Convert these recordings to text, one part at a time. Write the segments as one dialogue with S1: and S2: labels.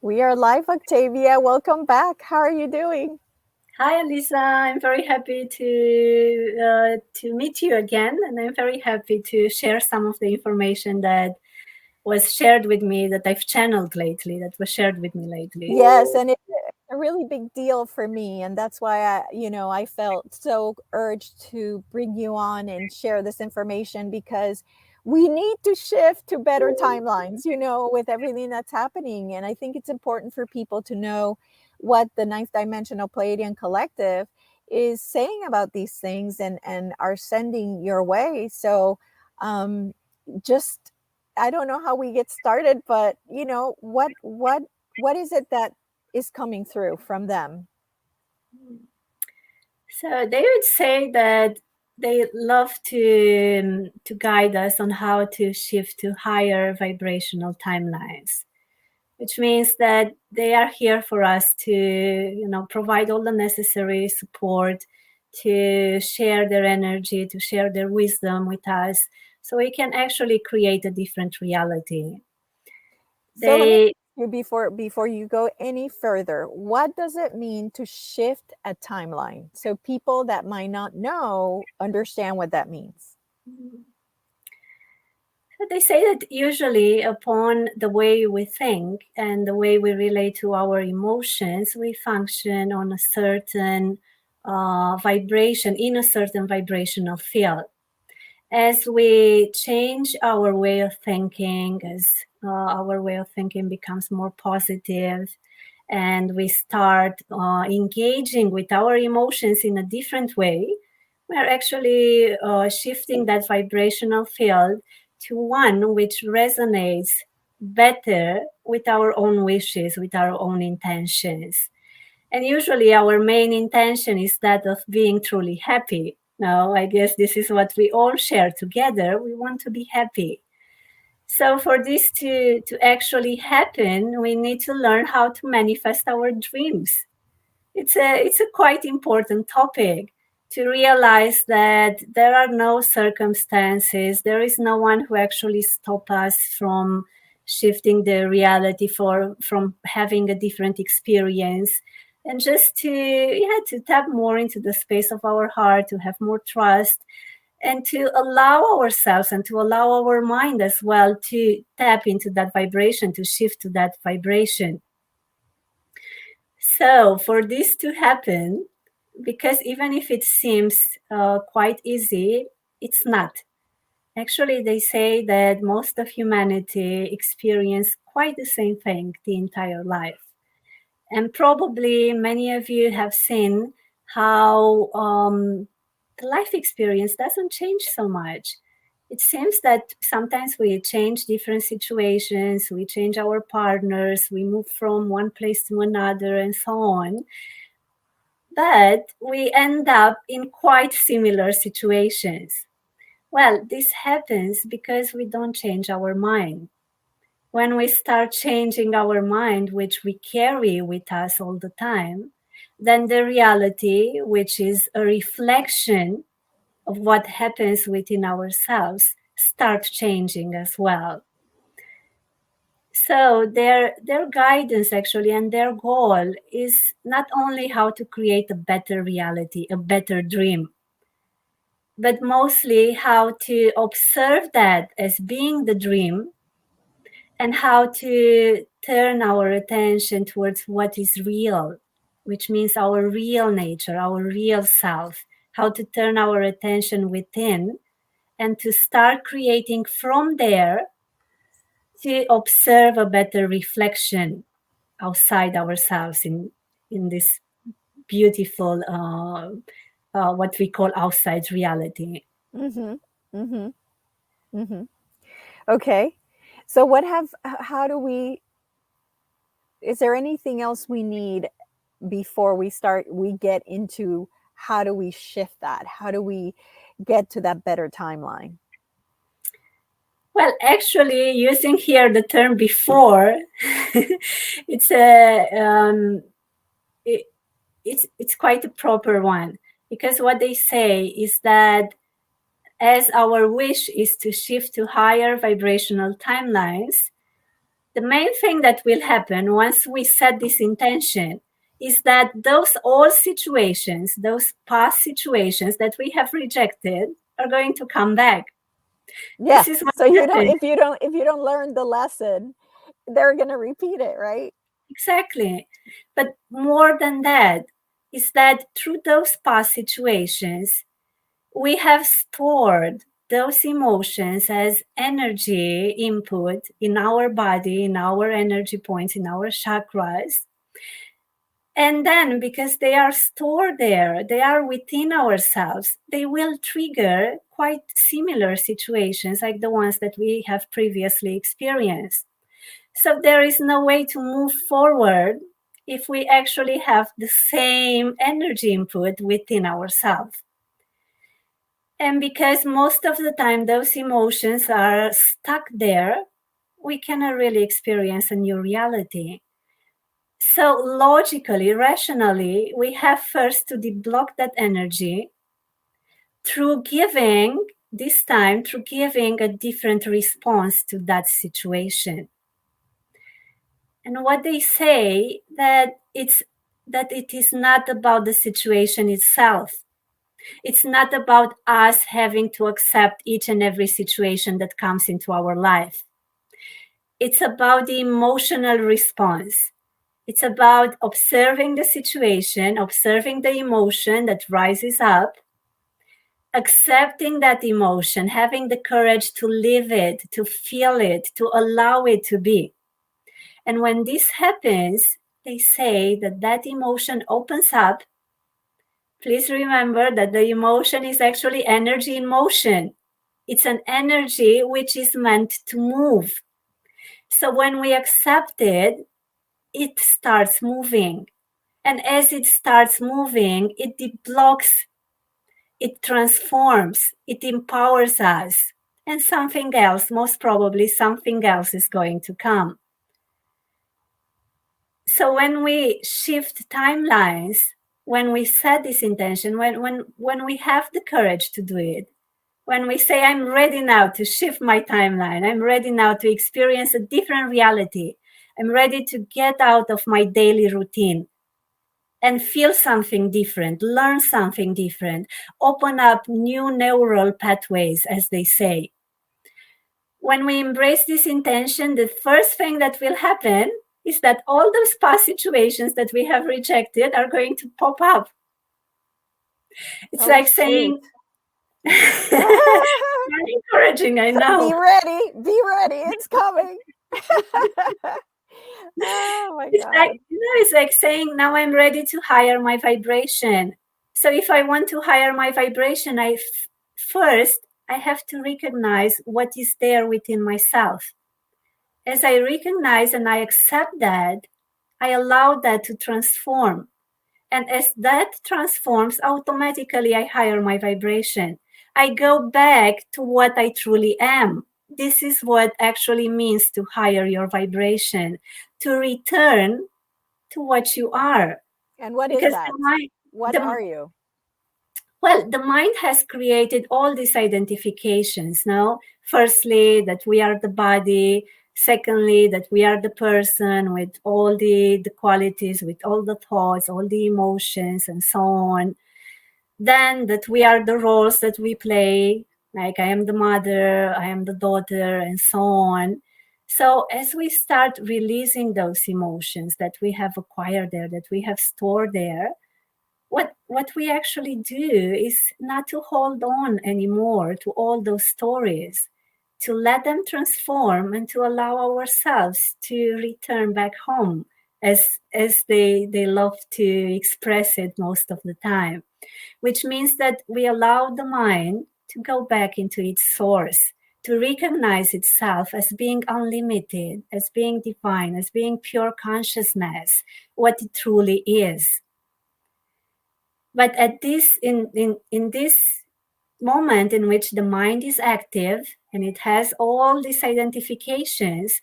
S1: We are live, Octavia. Welcome back. How are you doing?
S2: Hi, Alisa. I'm very happy to meet you again, and I'm very happy to share some of the information that was shared with me that I've channeled lately. That was shared with me lately.
S1: Yes, and it's a really big deal for me, and that's why I felt so urged to bring you on and share this information because we need to shift to better timelines, with everything that's happening. And I think it's important for people to know what the ninth dimensional Pleiadian collective is saying about these things and are sending your way. So, um, just I don't know how we get started, but what is it that is coming through from them?
S2: So they would say that they love to guide us on how to shift to higher vibrational timelines, which means that they are here for us to provide all the necessary support, to share their energy, to share their wisdom with us, so we can actually create a different reality.
S1: So let me
S2: They
S1: ask you before you go any further, what does it mean to shift a timeline? So people that might not know understand what that means.
S2: they say that usually upon the way we think and the way we relate to our emotions, we function on a certain vibration, in a certain vibrational field. As we change our way of thinking, as our way of thinking becomes more positive, and we start engaging with our emotions in a different way, we're actually shifting that vibrational field to one which resonates better with our own wishes, with our own intentions. And usually our main intention is that of being truly happy. Now, I guess this is what we all share together. We want to be happy. So for this to actually happen, we need to learn how to manifest our dreams. It's a quite important topic to realize that there are no circumstances, there is no one who actually stop us from shifting the reality from having a different experience, and just to tap more into the space of our heart, to have more trust, and to allow ourselves and to allow our mind as well to tap into that vibration, to shift to that vibration. So, for this to happen, because even if it seems quite easy, it's not. Actually, they say that most of humanity experience quite the same thing the entire life. And probably many of you have seen how the life experience doesn't change so much. It seems that sometimes we change different situations, we change our partners, we move from one place to another, and so on. But we end up in quite similar situations. Well, this happens because we don't change our mind. When we start changing our mind, which we carry with us all the time, then the reality, which is a reflection of what happens within ourselves, start changing as well. So their guidance actually and their goal is not only how to create a better reality, a better dream, but mostly how to observe that as being the dream, and how to turn our attention towards what is real, which means our real nature, our real self, how to turn our attention within and to start creating from there, to observe a better reflection outside ourselves in this beautiful what we call outside reality.
S1: Mm-hmm. Mm-hmm. Mm-hmm. Okay. So how do we, is there anything else we need before we get into how do we shift that? How do we get to that better timeline?
S2: Well, actually, using here the term before, it's a it, it's quite a proper one, because what they say is that as our wish is to shift to higher vibrational timelines, The main thing that will happen once we set this intention is that those old situations, those past situations that we have rejected are going to come back.
S1: Yeah.
S2: This is what
S1: So you don't,
S2: happens.
S1: if you don't learn the lesson, they're going to repeat it, right?
S2: Exactly. But more than that is that through those past situations, we have stored those emotions as energy input in our body, in our energy points, in our chakras. And then, because they are stored there, they are within ourselves, they will trigger quite similar situations like the ones that we have previously experienced. So there is no way to move forward if we actually have the same energy input within ourselves. And because most of the time those emotions are stuck there, we cannot really experience a new reality. So logically, rationally, we have first to deblock that energy through giving, this time, through giving a different response to that situation. And what they say that it is not about the situation itself. It's not about us having to accept each and every situation that comes into our life. It's about the emotional response. It's about observing the situation, observing the emotion that rises up, accepting that emotion, having the courage to live it, to feel it, to allow it to be. And when this happens, they say that that emotion opens up. Please remember that the emotion is actually energy in motion. It's an energy which is meant to move. So when we accept it, it starts moving. And as it starts moving, it deblocks, it transforms, it empowers us. And something else, most probably something else is going to come. So when we shift timelines, when we set this intention, when we have the courage to do it, when we say, I'm ready now to shift my timeline, I'm ready now to experience a different reality, I'm ready to get out of my daily routine and feel something different, learn something different, open up new neural pathways, as they say. When we embrace this intention, the first thing that will happen is that all those past situations that we have rejected are going to pop up. It's like saying, very encouraging, I know.
S1: Be ready, it's coming. Oh my
S2: It's
S1: God.
S2: like, it's like saying, now I'm ready to higher my vibration. So if I want to higher my vibration, first I have to recognize what is there within myself. As I recognize and I accept that, I allow that to transform. And as that transforms, automatically I higher my vibration. I go back to what I truly am. This is what actually means to higher your vibration, to return to what you are.
S1: And what is
S2: Because
S1: that? What are you?
S2: Well, the mind has created all these identifications now. Firstly, that we are the body. Secondly, that we are the person with all the qualities, with all the thoughts, all the emotions, and so on. Then that we are the roles that we play, like I am the mother, I am the daughter, and so on. So as we start releasing those emotions that we have acquired there, that we have stored there, what we actually do is not to hold on anymore to all those stories, to let them transform and to allow ourselves to return back home, as they love to express it most of the time, which means that we allow the mind to go back into its source, to recognize itself as being unlimited, as being divine, as being pure consciousness, what it truly is. But at this in this moment in which the mind is active and it has all these identifications,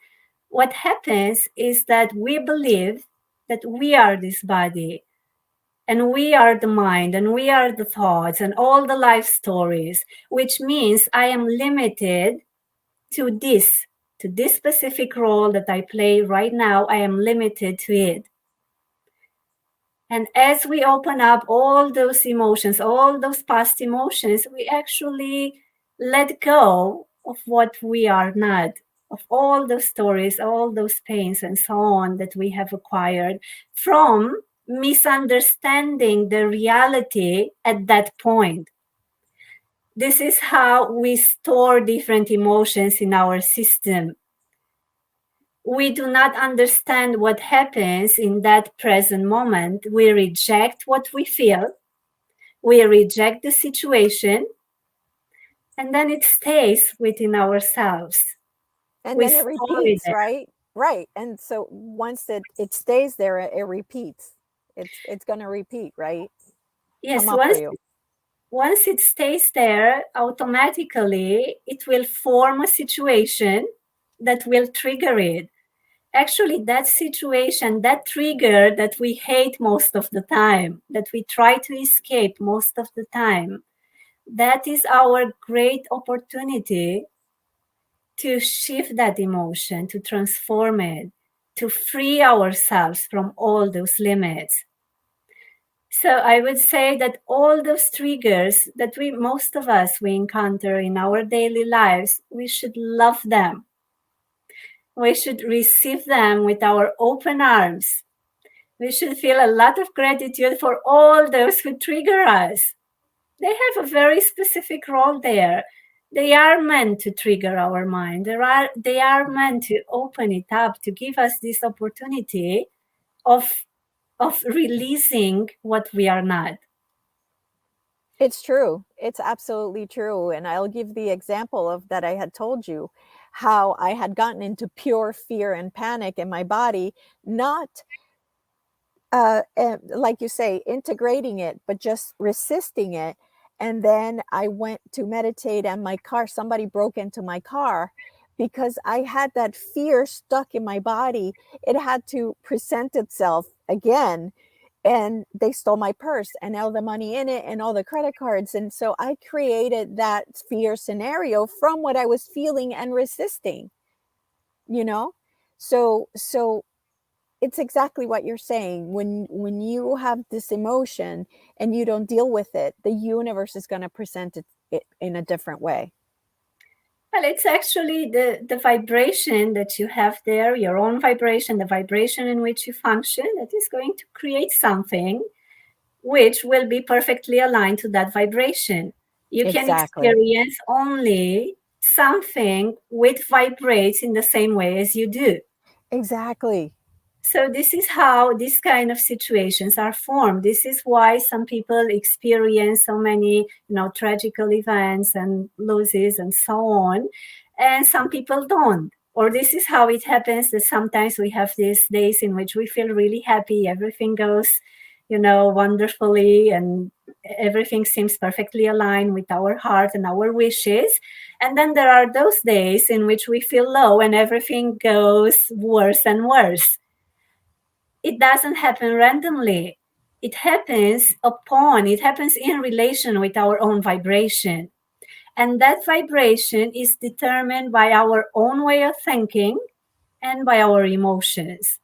S2: what happens is that we believe that we are this body and we are the mind and we are the thoughts and all the life stories, which means I am limited to to this specific role that I play right now. I am limited to it. And as we open up all those emotions, all those past emotions, we actually let go of what we are not, of all those stories, all those pains and so on that we have acquired from misunderstanding the reality at that point. This is how we store different emotions in our system. We do not understand what happens in that present moment. We reject what we feel. We reject the situation, and then it stays within ourselves.
S1: And
S2: We
S1: then it
S2: store it
S1: repeats,
S2: there.
S1: right? Right. And so once it stays there, it repeats. It's going to repeat, right? Come
S2: Yes,
S1: up for you.
S2: once it stays there, automatically it will form a situation that will trigger it. Actually, that situation, that trigger that we hate most of the time, that we try to escape most of the time, that is our great opportunity to shift that emotion, to transform it, to free ourselves from all those limits. So I would say that all those triggers that most of us, we encounter in our daily lives, we should love them. We should receive them with our open arms. We should feel a lot of gratitude for all those who trigger us. They have a very specific role there. They are meant to trigger our mind. They are meant to open it up, to give us this opportunity of releasing what we are not.
S1: It's true. It's absolutely true. And I'll give the example of that I had told you how I had gotten into pure fear and panic in my body, not like you say, integrating it, but just resisting it. And then I went to meditate, and my car, somebody broke into my car because I had that fear stuck in my body. It had to present itself again. And they stole my purse and all the money in it and all the credit cards. And so I created that fear scenario from what I was feeling and resisting, you know? So it's exactly what you're saying. When you have this emotion and you don't deal with it, the universe is going to present it in a different way.
S2: Well, it's actually the vibration that you have there, your own vibration, the vibration in which you function, that is going to create something which will be perfectly aligned to that vibration. You can
S1: Exactly.
S2: experience only something which vibrates in the same way as you do.
S1: Exactly.
S2: So this is how these kind of situations are formed. This is why some people experience so many, tragical events and losses and so on, and some people don't. Or this is how it happens that sometimes we have these days in which we feel really happy, everything goes, wonderfully, and everything seems perfectly aligned with our heart and our wishes. And then there are those days in which we feel low and everything goes worse and worse. It doesn't happen randomly. It happens in relation with our own vibration. And that vibration is determined by our own way of thinking and by our emotions.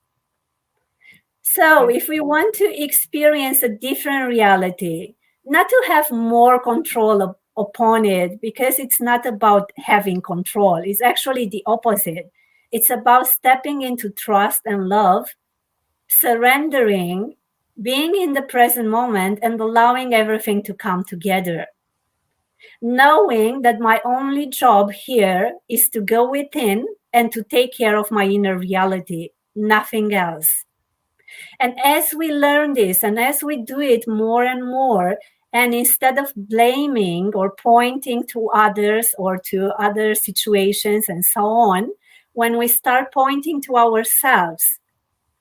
S2: So if we want to experience a different reality, not to have more control upon it, because it's not about having control, it's actually the opposite. It's about stepping into trust and love, surrendering, being in the present moment, and allowing everything to come together. Knowing that my only job here is to go within and to take care of my inner reality, nothing else. And as we learn this and as we do it more and more, and instead of blaming or pointing to others or to other situations and so on, when we start pointing to ourselves,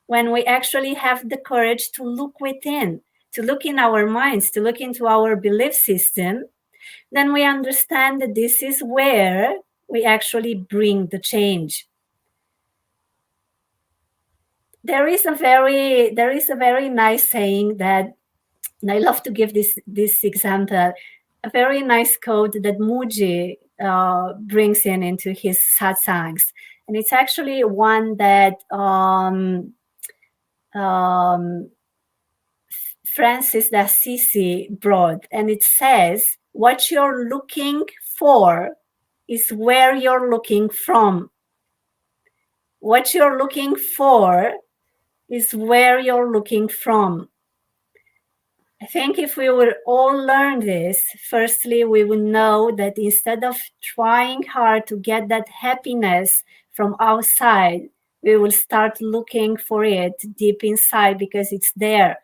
S2: when we actually have the courage to look within, to look in our minds, to look into our belief system, then we understand that this is where we actually bring the change. There is a very nice saying that, and I love to give this example, a very nice quote that Muji brings into his satsangs. And it's actually one that Francis d'Assisi brought, and it says, what you're looking for is where you're looking from. What you're looking for is where you're looking from. I think if we would all learn this, firstly, we would know that instead of trying hard to get that happiness from outside, we will start looking for it deep inside because it's there.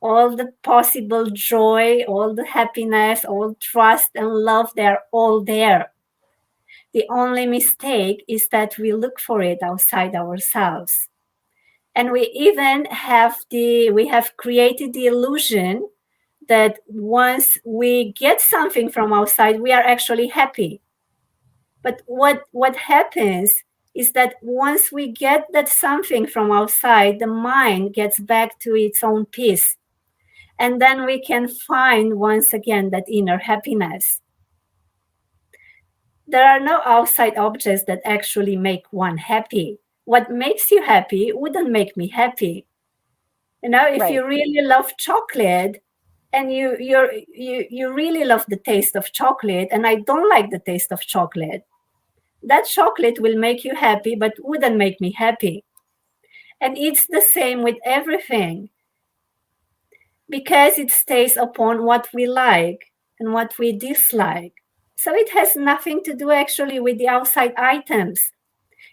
S2: All the possible joy, all the happiness, all trust and love, they're all there. The only mistake is that we look for it outside ourselves. And we even have created the illusion that once we get something from outside, we are actually happy. But what happens is that once we get that something from outside, the mind gets back to its own peace. And then we can find once again that inner happiness. There are no outside objects that actually make one happy. What makes you happy wouldn't make me happy. You know, if you really love chocolate and you really love the taste of chocolate, and I don't like the taste of chocolate, that chocolate will make you happy, but wouldn't make me happy. And it's the same with everything, because it stays upon what we like and what we dislike. So it has nothing to do actually with the outside items.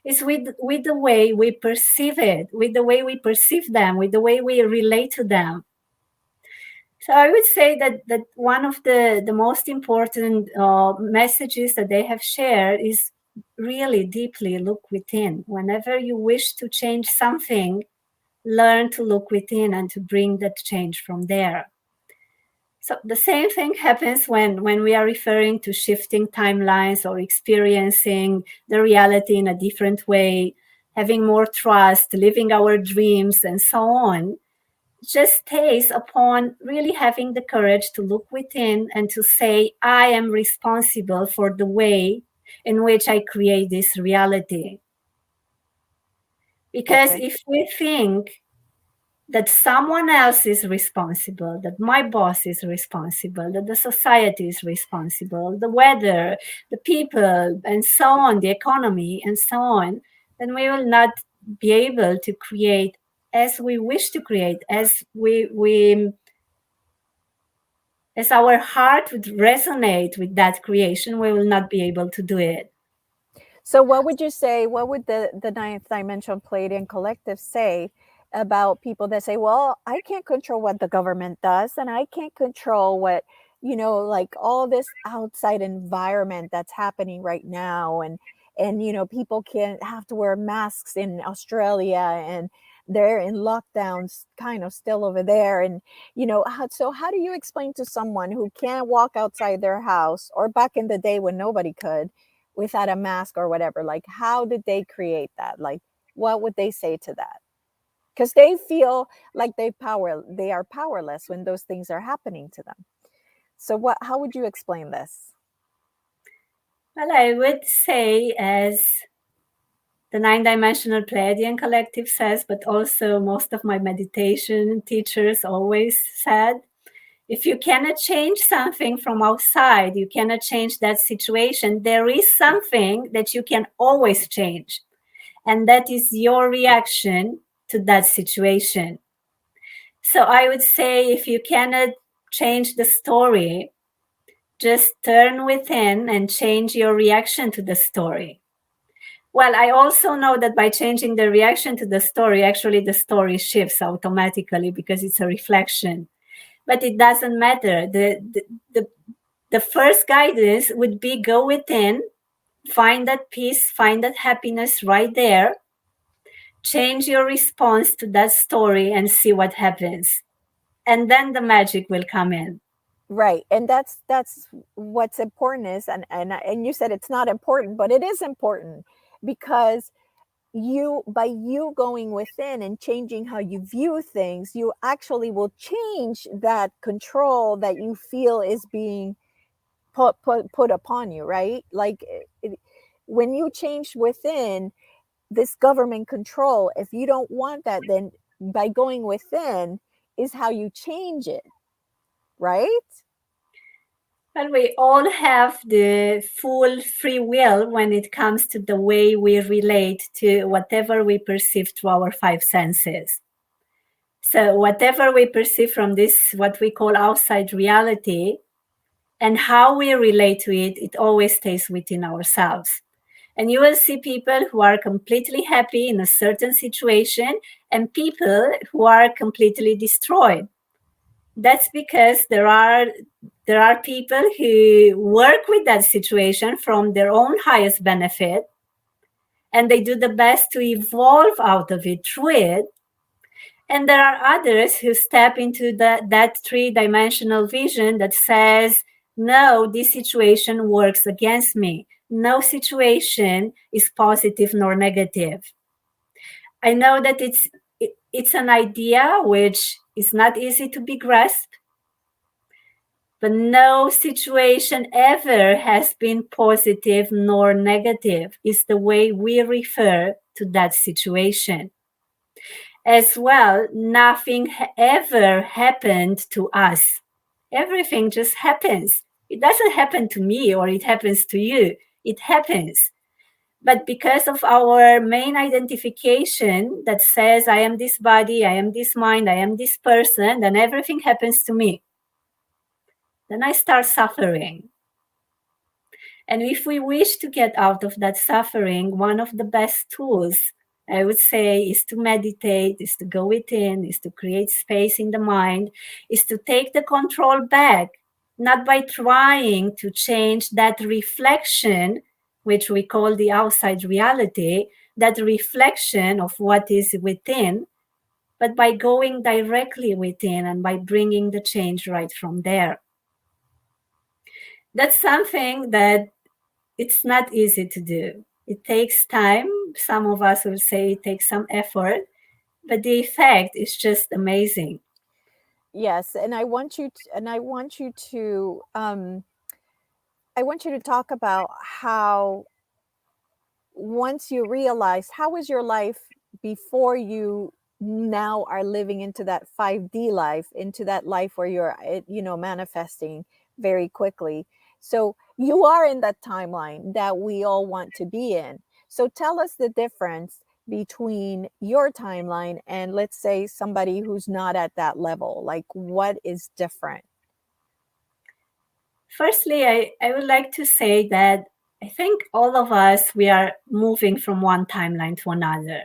S2: It's with the way we perceive it, with the way we perceive them, with the way we relate to them. So I would say that one of the most important messages that they have shared is really deeply look within. Whenever you wish to change something, learn to look within and to bring that change from there. So the same thing happens when we are referring to shifting timelines or experiencing the reality in a different way, having more trust, living our dreams, and so on. It just stays upon really having the courage to look within and to say, I am responsible for the way in which I create this reality. Because if we think that someone else is responsible, that my boss is responsible, that the society is responsible, the weather, the people, and so on, the economy, and so on, then we will not be able to create as we wish to create, as as our heart would resonate with that creation, we will not be able to do it.
S1: So what would you say, what would the ninth dimension Palladian collective say about people that say, well, I can't control what the government does, and I can't control what, like all this outside environment that's happening right now, and people can't have to wear masks in Australia, and they're in lockdowns kind of still over there. And how do you explain to someone who can't walk outside their house, or back in the day when nobody could, without a mask or whatever, like how did they create that? Like what would they say to that? Because they feel like they are powerless when those things are happening to them. So how would you explain this?
S2: Well, I would say, as the nine-dimensional Pleiadian collective says, but also most of my meditation teachers always said, if you cannot change something from outside, you cannot change that situation. There is something that you can always change, and that is your reaction to that situation. So I would say, if you cannot change the story, just turn within and change your reaction to the story. Well, I also know that by changing the reaction to the story, actually the story shifts automatically because it's a reflection. But it doesn't matter. The first guidance would be go within, find that peace, find that happiness right there, change your response to that story and see what happens. And then the magic will come in.
S1: Right. And that's what's important is, and you said it's not important, but it is important, because by you going within and changing how you view things, you actually will change that control that you feel is being put upon you, right? Like when you change within, this government control. If you don't want that, then by going within is how you change it, right?
S2: Well, we all have the full free will when it comes to the way we relate to whatever we perceive through our five senses. So whatever we perceive from this, what we call outside reality, and how we relate to it, it always stays within ourselves. And you will see people who are completely happy in a certain situation and people who are completely destroyed. That's because there are people who work with that situation from their own highest benefit, and they do the best to evolve out of it through it. And there are others who step into that three-dimensional vision that says, no, this situation works against me. No situation is positive nor negative. I know that it's an idea which is not easy to be grasped, but no situation ever has been positive nor negative. It's the way we refer to that situation. As well, nothing ever happened to us. Everything just happens. It doesn't happen to me or it happens to you. It happens. But because of our main identification that says, I am this body, I am this mind, I am this person, then everything happens to me. Then I start suffering. And if we wish to get out of that suffering, one of the best tools, I would say, is to meditate, is to go within, is to create space in the mind, is to take the control back, not by trying to change that reflection, which we call the outside reality, that reflection of what is within, but by going directly within and by bringing the change right from there. That's something that it's not easy to do. It takes time. Some of us will say it takes some effort, but the effect is just amazing.
S1: Yes, and I want you to, I want you to talk about how once you realize how was your life before you now are living into that 5D life, into that life where you're manifesting very quickly. So you are in that timeline that we all want to be in. So tell us the difference between your timeline and, let's say, somebody who's not at that level. Like, what is different?
S2: Firstly, I would like to say that I think all of us, we are moving from one timeline to another.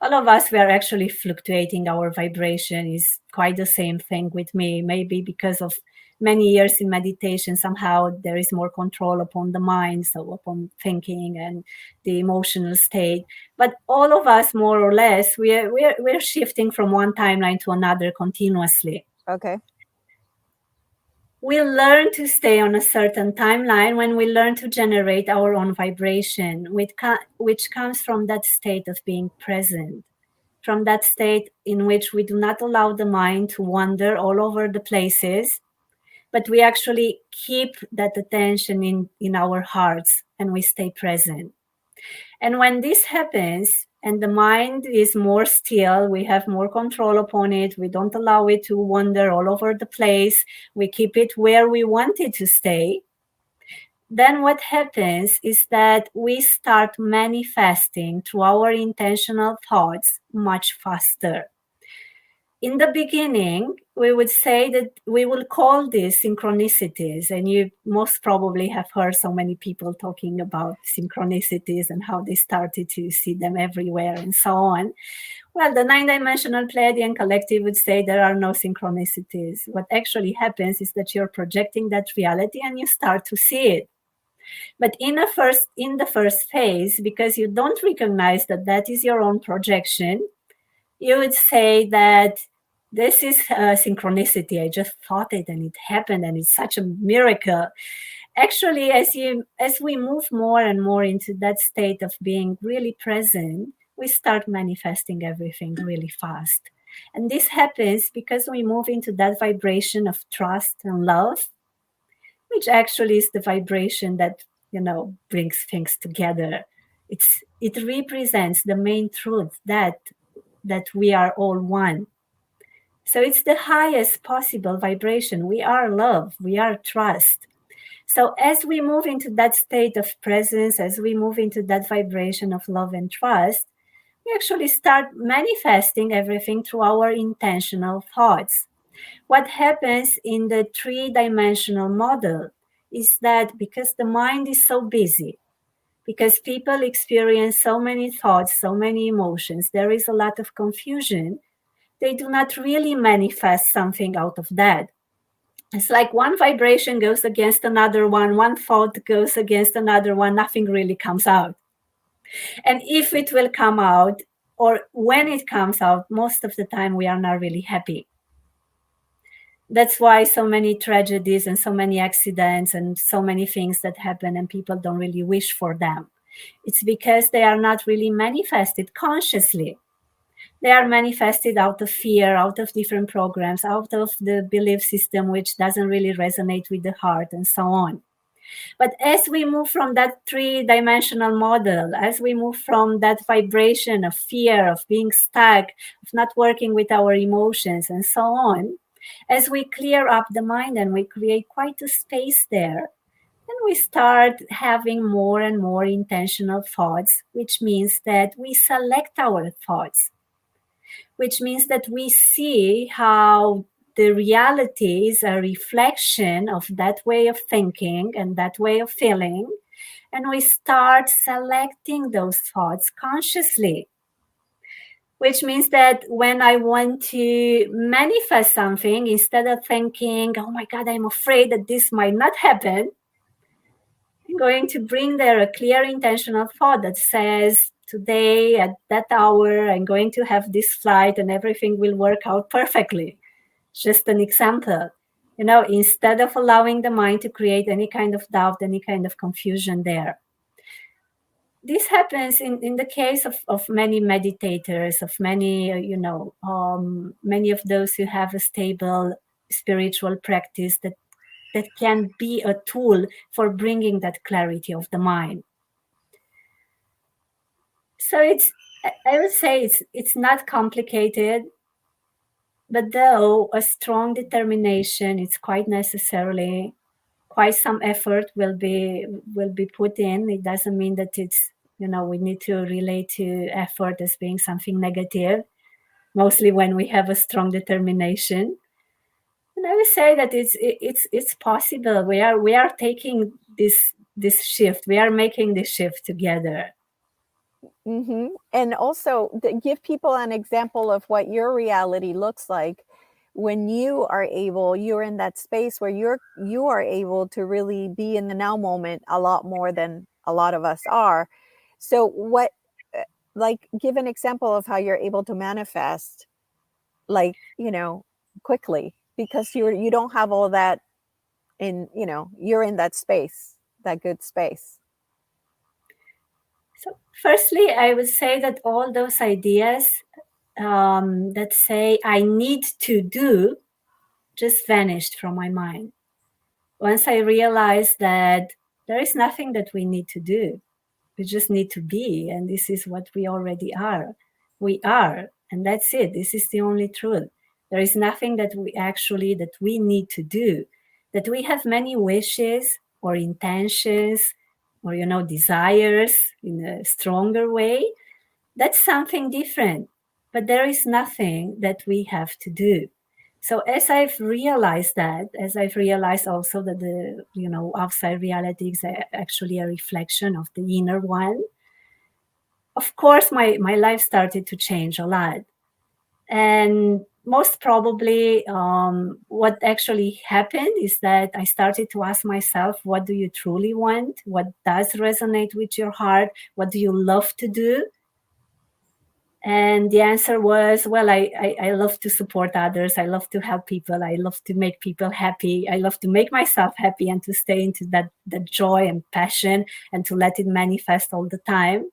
S2: All of us, we are actually fluctuating. Our vibration is quite the same thing with me. Maybe because of many years in meditation, somehow there is more control upon the mind, so upon thinking and the emotional state. But all of us, more or less, we're shifting from one timeline to another continuously.
S1: Okay.
S2: We learn to stay on a certain timeline when we learn to generate our own vibration, which comes from that state of being present, from that state in which we do not allow the mind to wander all over the places, but we actually keep that attention in our hearts and we stay present. And when this happens, and the mind is more still, we have more control upon it, we don't allow it to wander all over the place, we keep it where we want it to stay, then what happens is that we start manifesting through our intentional thoughts much faster. In the beginning, we would say that we will call these synchronicities, and you most probably have heard so many people talking about synchronicities and how they started to see them everywhere and so on. Well, the nine-dimensional Pleiadian collective would say there are no synchronicities. What actually happens is that you're projecting that reality and you start to see it. But in the first phase, because you don't recognize that that is your own projection, you would say that this is a synchronicity. I just thought it and it happened and it's such a miracle. Actually, as we move more and more into that state of being really present, we start manifesting everything really fast. And this happens because we move into that vibration of trust and love, which actually is the vibration that, brings things together. It represents the main truth that we are all one. So it's the highest possible vibration. We are love, we are trust. So as we move into that state of presence, as we move into that vibration of love and trust, we actually start manifesting everything through our intentional thoughts. What happens in the three-dimensional model is that because the mind is so busy, because people experience so many thoughts, so many emotions, there is a lot of confusion. They do not really manifest something out of that. It's like one vibration goes against another one thought goes against another one, nothing really comes out. And if it will come out, or when it comes out, most of the time we are not really happy. That's why so many tragedies and so many accidents and so many things that happen and people don't really wish for them. It's because they are not really manifested consciously. They are manifested out of fear, out of different programs, out of the belief system which doesn't really resonate with the heart, and so on. But as we move from that three-dimensional model, as we move from that vibration of fear, of being stuck, of not working with our emotions, and so on, as we clear up the mind and we create quite a space there, then we start having more and more intentional thoughts, which means that we select our thoughts, which means that we see how the reality is a reflection of that way of thinking and that way of feeling. And we start selecting those thoughts consciously, which means that when I want to manifest something, instead of thinking, oh my God, I'm afraid that this might not happen, I'm going to bring there a clear intentional thought that says, today at that hour, I'm going to have this flight and everything will work out perfectly. Just an example. Instead of allowing the mind to create any kind of doubt, any kind of confusion there. This happens in the case of many meditators, of many, many of those who have a stable spiritual practice that can be a tool for bringing that clarity of the mind. So I would say it's not complicated, but though a strong determination, it's quite necessarily quite some effort will be put in. It doesn't mean that it's, we need to relate to effort as being something negative, mostly when we have a strong determination. And I would say that it's possible. We are taking this shift. We are making this shift together.
S1: Mm-hmm. And also give people an example of what your reality looks like when you're in that space where you are able to really be in the now moment a lot more than a lot of us are. So give an example of how you're able to manifest, quickly, because you don't have all that you're in that space, that good space.
S2: So firstly, I would say that all those ideas that say I need to do just vanished from my mind. Once I realized that there is nothing that we need to do. We just need to be, and this is what we already are. We are, and that's it. This is the only truth. There is nothing that we need to do. That we have many wishes or intentions or, desires in a stronger way. That's something different. But there is nothing that we have to do. So as I've realized that, as I've realized also that the, outside reality is actually a reflection of the inner one, of course, my life started to change a lot. And most probably what actually happened is that I started to ask myself, what do you truly want? What does resonate with your heart? What do you love to do? And the answer was, well, I love to support others. I love to help people. I love to make people happy. I love to make myself happy and to stay into that joy and passion and to let it manifest all the time.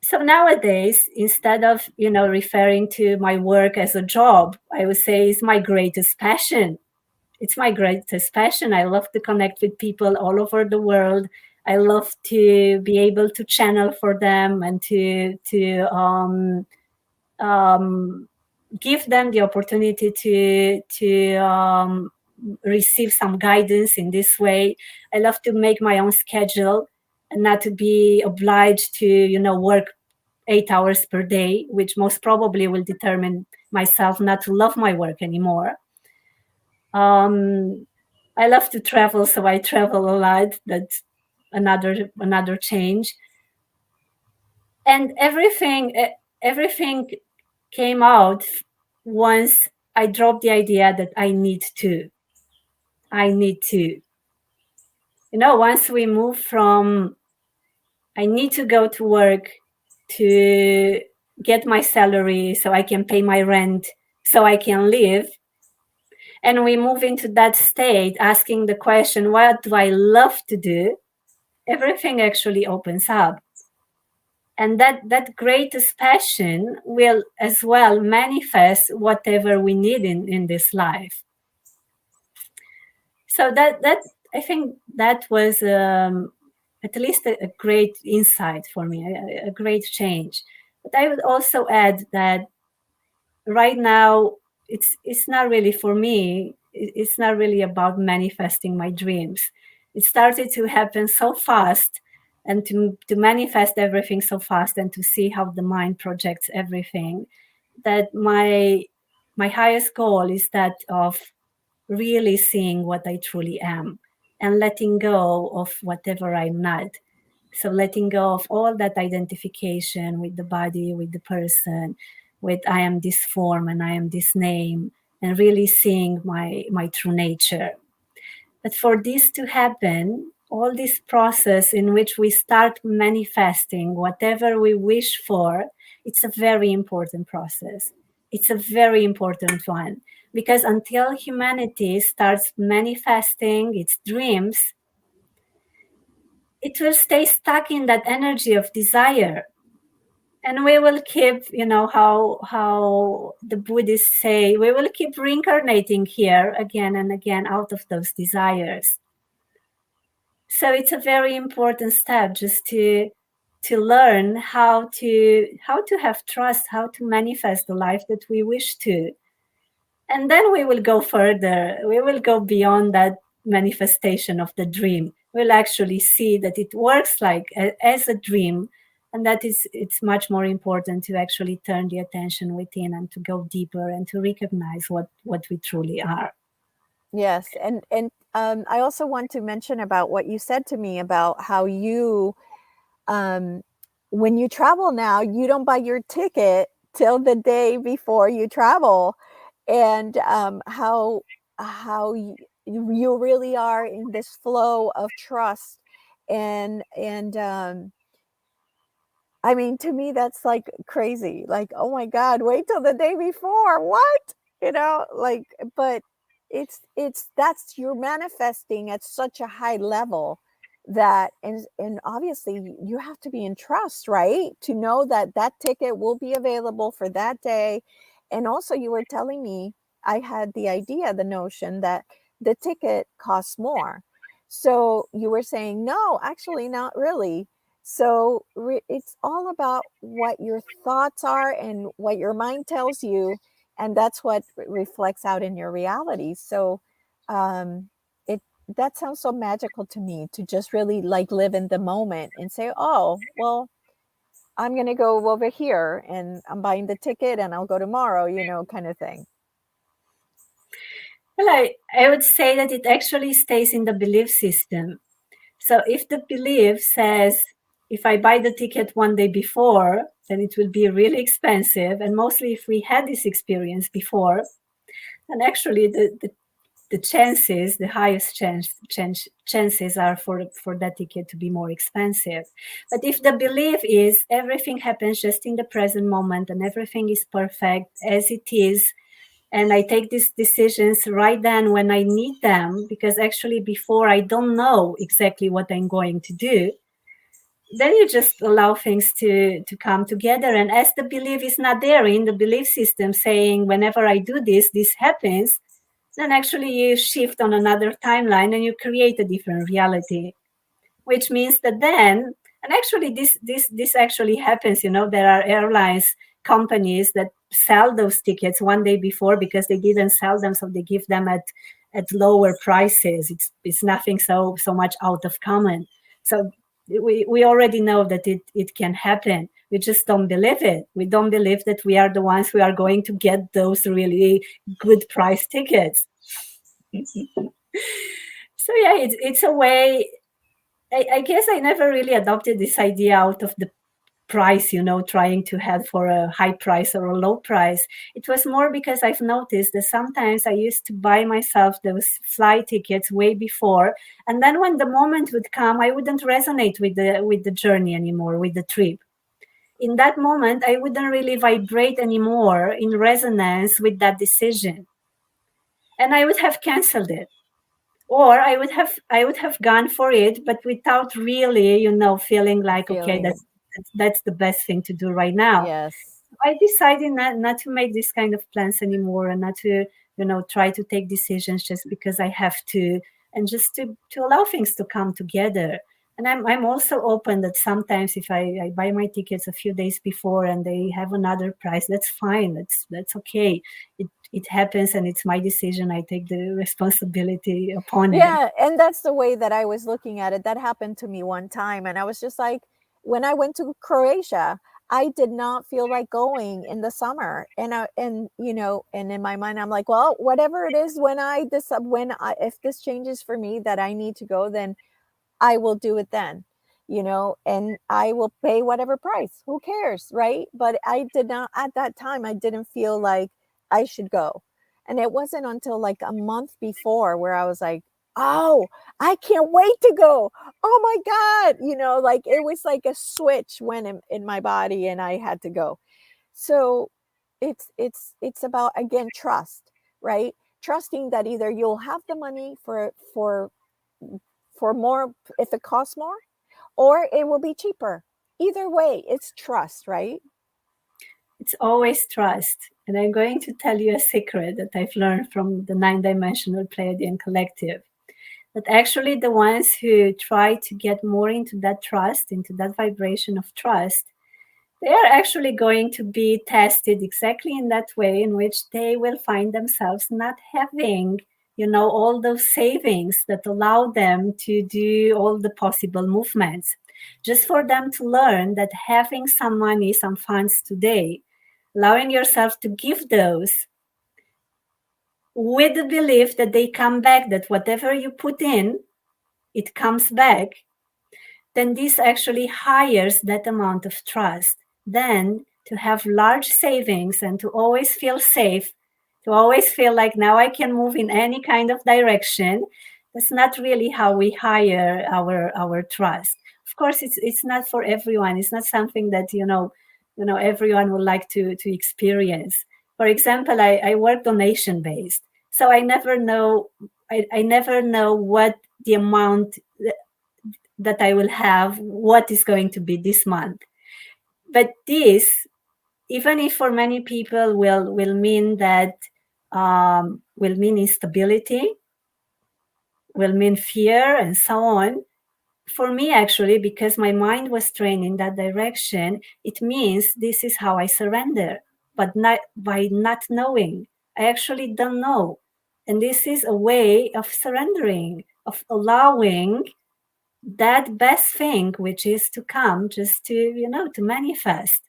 S2: So nowadays, instead of, referring to my work as a job, I would say it's my greatest passion. It's my greatest passion. I love to connect with people all over the world. I love to be able to channel for them and to give them the opportunity to receive some guidance in this way. I love to make my own schedule and not to be obliged to work 8 hours per day, which most probably will determine myself not to love my work anymore. I love to travel, so I travel a lot. That's another change. And everything came out once I dropped the idea that I need to. Once we move from I need to go to work to get my salary so I can pay my rent, so I can live, and we move into that state asking the question, what do I love to do? Everything actually opens up. And that greatest passion will as well manifest whatever we need in this life. So that I think that was at least a great insight for me, a great change. But I would also add that right now it's not really for me. It's not really about manifesting my dreams. It started to happen so fast, and to manifest everything so fast, and to see how the mind projects everything, that my highest goal is that of really seeing what I truly am and letting go of whatever I'm not. So letting go of all that identification with the body, with the person, with I am this form and I am this name, and really seeing my true nature. But for this to happen, all this process in which we start manifesting whatever we wish for, it's a very important process. It's a very important one, because until humanity starts manifesting its dreams, it will stay stuck in that energy of desire. And we will keep, how the Buddhists say, we will keep reincarnating here again and again out of those desires. So it's a very important step just to learn how to have trust, how to manifest the life that we wish to. And then we will go further. We will go beyond that manifestation of the dream. We'll actually see that it works like as a dream, and that it's much more important to actually turn the attention within and to go deeper and to recognize what we truly are.
S1: Yes, and I also want to mention about what you said to me about how you, when you travel now, you don't buy your ticket till the day before you travel, and how you really are in this flow of trust, and I mean, to me, that's like crazy. Like, oh my God, wait till the day before. What? Like, but it's that's you're manifesting at such a high level that, and obviously you have to be in trust, right? To know that that ticket will be available for that day. And also you were telling me, I had the idea, the notion that the ticket costs more. So you were saying, no, actually not really. So it's all about what your thoughts are and what your mind tells you, and that's what reflects out in your reality. So it that sounds so magical to me, to just really like live in the moment and say, oh, well, I'm going to go over here and I'm buying the ticket and I'll go tomorrow, kind of thing.
S2: Well, I would say that it actually stays in the belief system. So if the belief says, if I buy the ticket one day before, then it will be really expensive. And mostly if we had this experience before, then actually the chances, the highest chances are for that ticket to be more expensive. But if the belief is everything happens just in the present moment and everything is perfect as it is, and I take these decisions right then when I need them, because actually before I don't know exactly what I'm going to do, then you just allow things to come together. And as the belief is not there in the belief system saying, whenever I do this, this happens, then actually you shift on another timeline and you create a different reality. which means that then, and actually this actually happens, there are airlines companies that sell those tickets one day before because they didn't sell them, so they give them at lower prices. It's nothing so much out of common. So we already know that it can happen. We just don't believe it. We don't believe that we are the ones who are going to get those really good price tickets. So yeah, it's a way. I guess I never really adopted this idea out of the price, trying to head for a high price or a low price. It was more because I've noticed that sometimes I used to buy myself those flight tickets way before, and then when the moment would come, I wouldn't resonate with the journey anymore, with the trip. In that moment, I wouldn't really vibrate anymore in resonance with that decision, and I would have canceled it. Or I would have gone for it, but without really, feeling like, okay,
S1: Feeling,
S2: that's the best thing to do right now.
S1: yes.
S2: I decided not to make this kind of plans anymore, and not to, try to take decisions just because I have to, and just to allow things to come together. And I'm also open that sometimes if I buy my tickets a few days before and they have another price, that's fine. That's okay. It happens, and it's my decision. I take the responsibility upon it.
S1: Yeah, and that's the way that I was looking at it. That happened to me one time, and I was just like, when I went to Croatia, I did not feel like going in the summer, and in my mind, I'm like, well, whatever it is, if this changes for me that I need to go, then I will do it then, and I will pay whatever price. Who cares, right? But I did not, at that time, I didn't feel like I should go. And it wasn't until like a month before where I was like, oh, I can't wait to go. Oh my God. Like it was like a switch went in my body and I had to go. So it's about, again, trust, right? Trusting that either you'll have the money for more if it costs more, or it will be cheaper. Either way, it's trust, right?
S2: It's always trust. And I'm going to tell you a secret that I've learned from the 9-dimensional Pleiadian collective. That actually the ones who try to get more into that trust, into that vibration of trust, they are actually going to be tested exactly in that way, in which they will find themselves not having, all those savings that allow them to do all the possible movements. Just for them to learn that having some money, some funds today, allowing yourself to give those with the belief that they come back, that whatever you put in, it comes back, then this actually hires that amount of trust. Then to have large savings and to always feel safe, to always feel like now I can move in any kind of direction, that's not really how we hire our trust. Of course, it's not for everyone. It's not something that everyone would like to experience. For example, I work donation based, so I never know. I never know what the amount that I will have, what is going to be this month. But this, even if for many people will mean that, will mean instability, will mean fear, and so on. For me, actually, because my mind was trained in that direction, it means this is how I surrender, but not by not knowing. I actually don't know. And this is a way of surrendering, of allowing that best thing which is to come, just to manifest.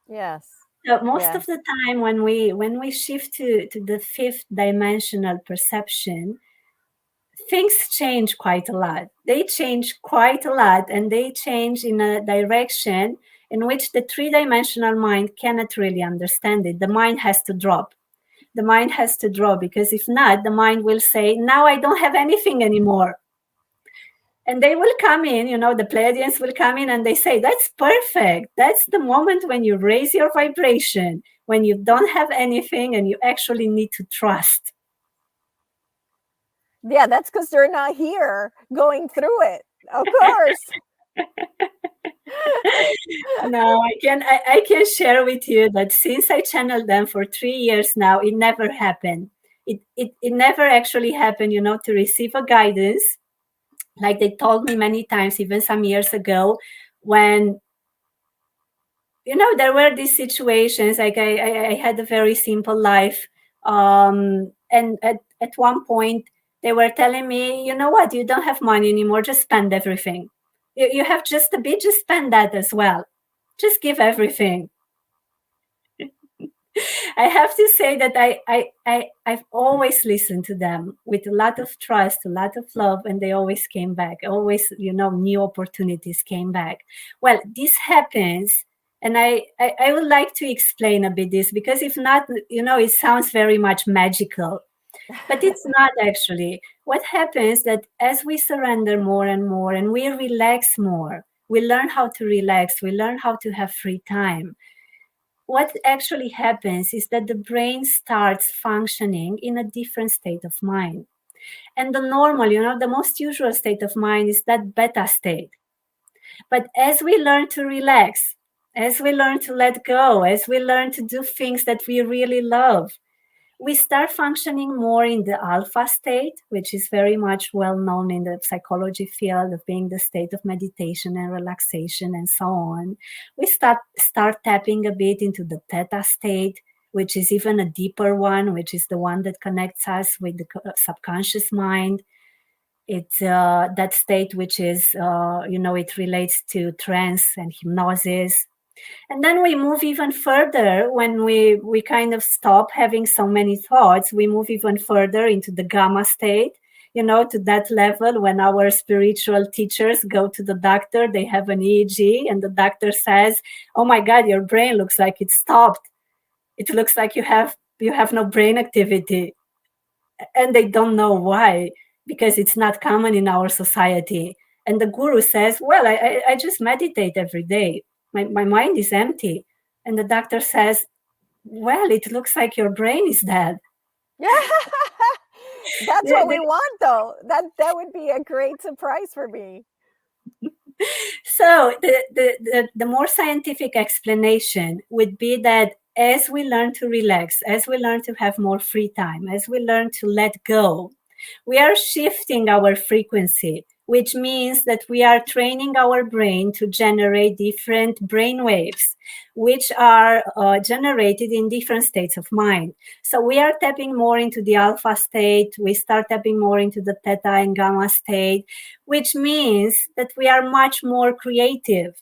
S1: Yes.
S2: So most of
S1: Yes.
S2: the time when we shift to the 5th dimensional perception, things change quite a lot. They change quite a lot, and they change in a direction in which the 3-dimensional mind cannot really understand it. The mind has to drop. The mind has to drop, because if not, the mind will say, now I don't have anything anymore. And they will come in, the Pleiadians will come in and they say, that's perfect. That's the moment when you raise your vibration, when you don't have anything and you actually need to trust.
S1: Yeah, that's because they're not here going through it. Of course.
S2: No, I can share with you that since I channeled them for 3 years now, it never happened. It never actually happened, to receive a guidance Like they told me many times, even some years ago, when there were these situations, like I had a very simple life, and at one point they were telling me, you know what, you don't have money anymore, just spend everything. You have just a bit, just spend that as well, just give everything. I have to say that I've always listened to them with a lot of trust, a lot of love, and they always came back. Always, new opportunities came back. Well, this happens, and I would like to explain a bit this, because if not, it sounds very much magical, but it's not actually. What happens that as we surrender more and more and we relax more, we learn how to relax, we learn how to have free time. What actually happens is that the brain starts functioning in a different state of mind. And the normal, the most usual state of mind is that beta state. But as we learn to relax, as we learn to let go, as we learn to do things that we really love, we start functioning more in the alpha state, which is very much well known in the psychology field of being the state of meditation and relaxation and so on. We start tapping a bit into the theta state, which is even a deeper one, which is the one that connects us with the subconscious mind. It's that state which is, it relates to trance and hypnosis. And then we move even further when we kind of stop having so many thoughts. We move even further into the gamma state, to that level when our spiritual teachers go to the doctor, they have an EEG, and the doctor says, oh my God, your brain looks like it stopped. It looks like you have no brain activity. And they don't know why, because it's not common in our society. And the guru says, well, I just meditate every day. My mind is empty. And the doctor says, well, it looks like your brain is dead.
S1: Yeah. That's what we want, though. That would be a great surprise for me.
S2: So the more scientific explanation would be that as we learn to relax, as we learn to have more free time, as we learn to let go, we are shifting our frequency, which means that we are training our brain to generate different brain waves, which are generated in different states of mind. So we are tapping more into the alpha state, we start tapping more into the theta and gamma state, which means that we are much more creative.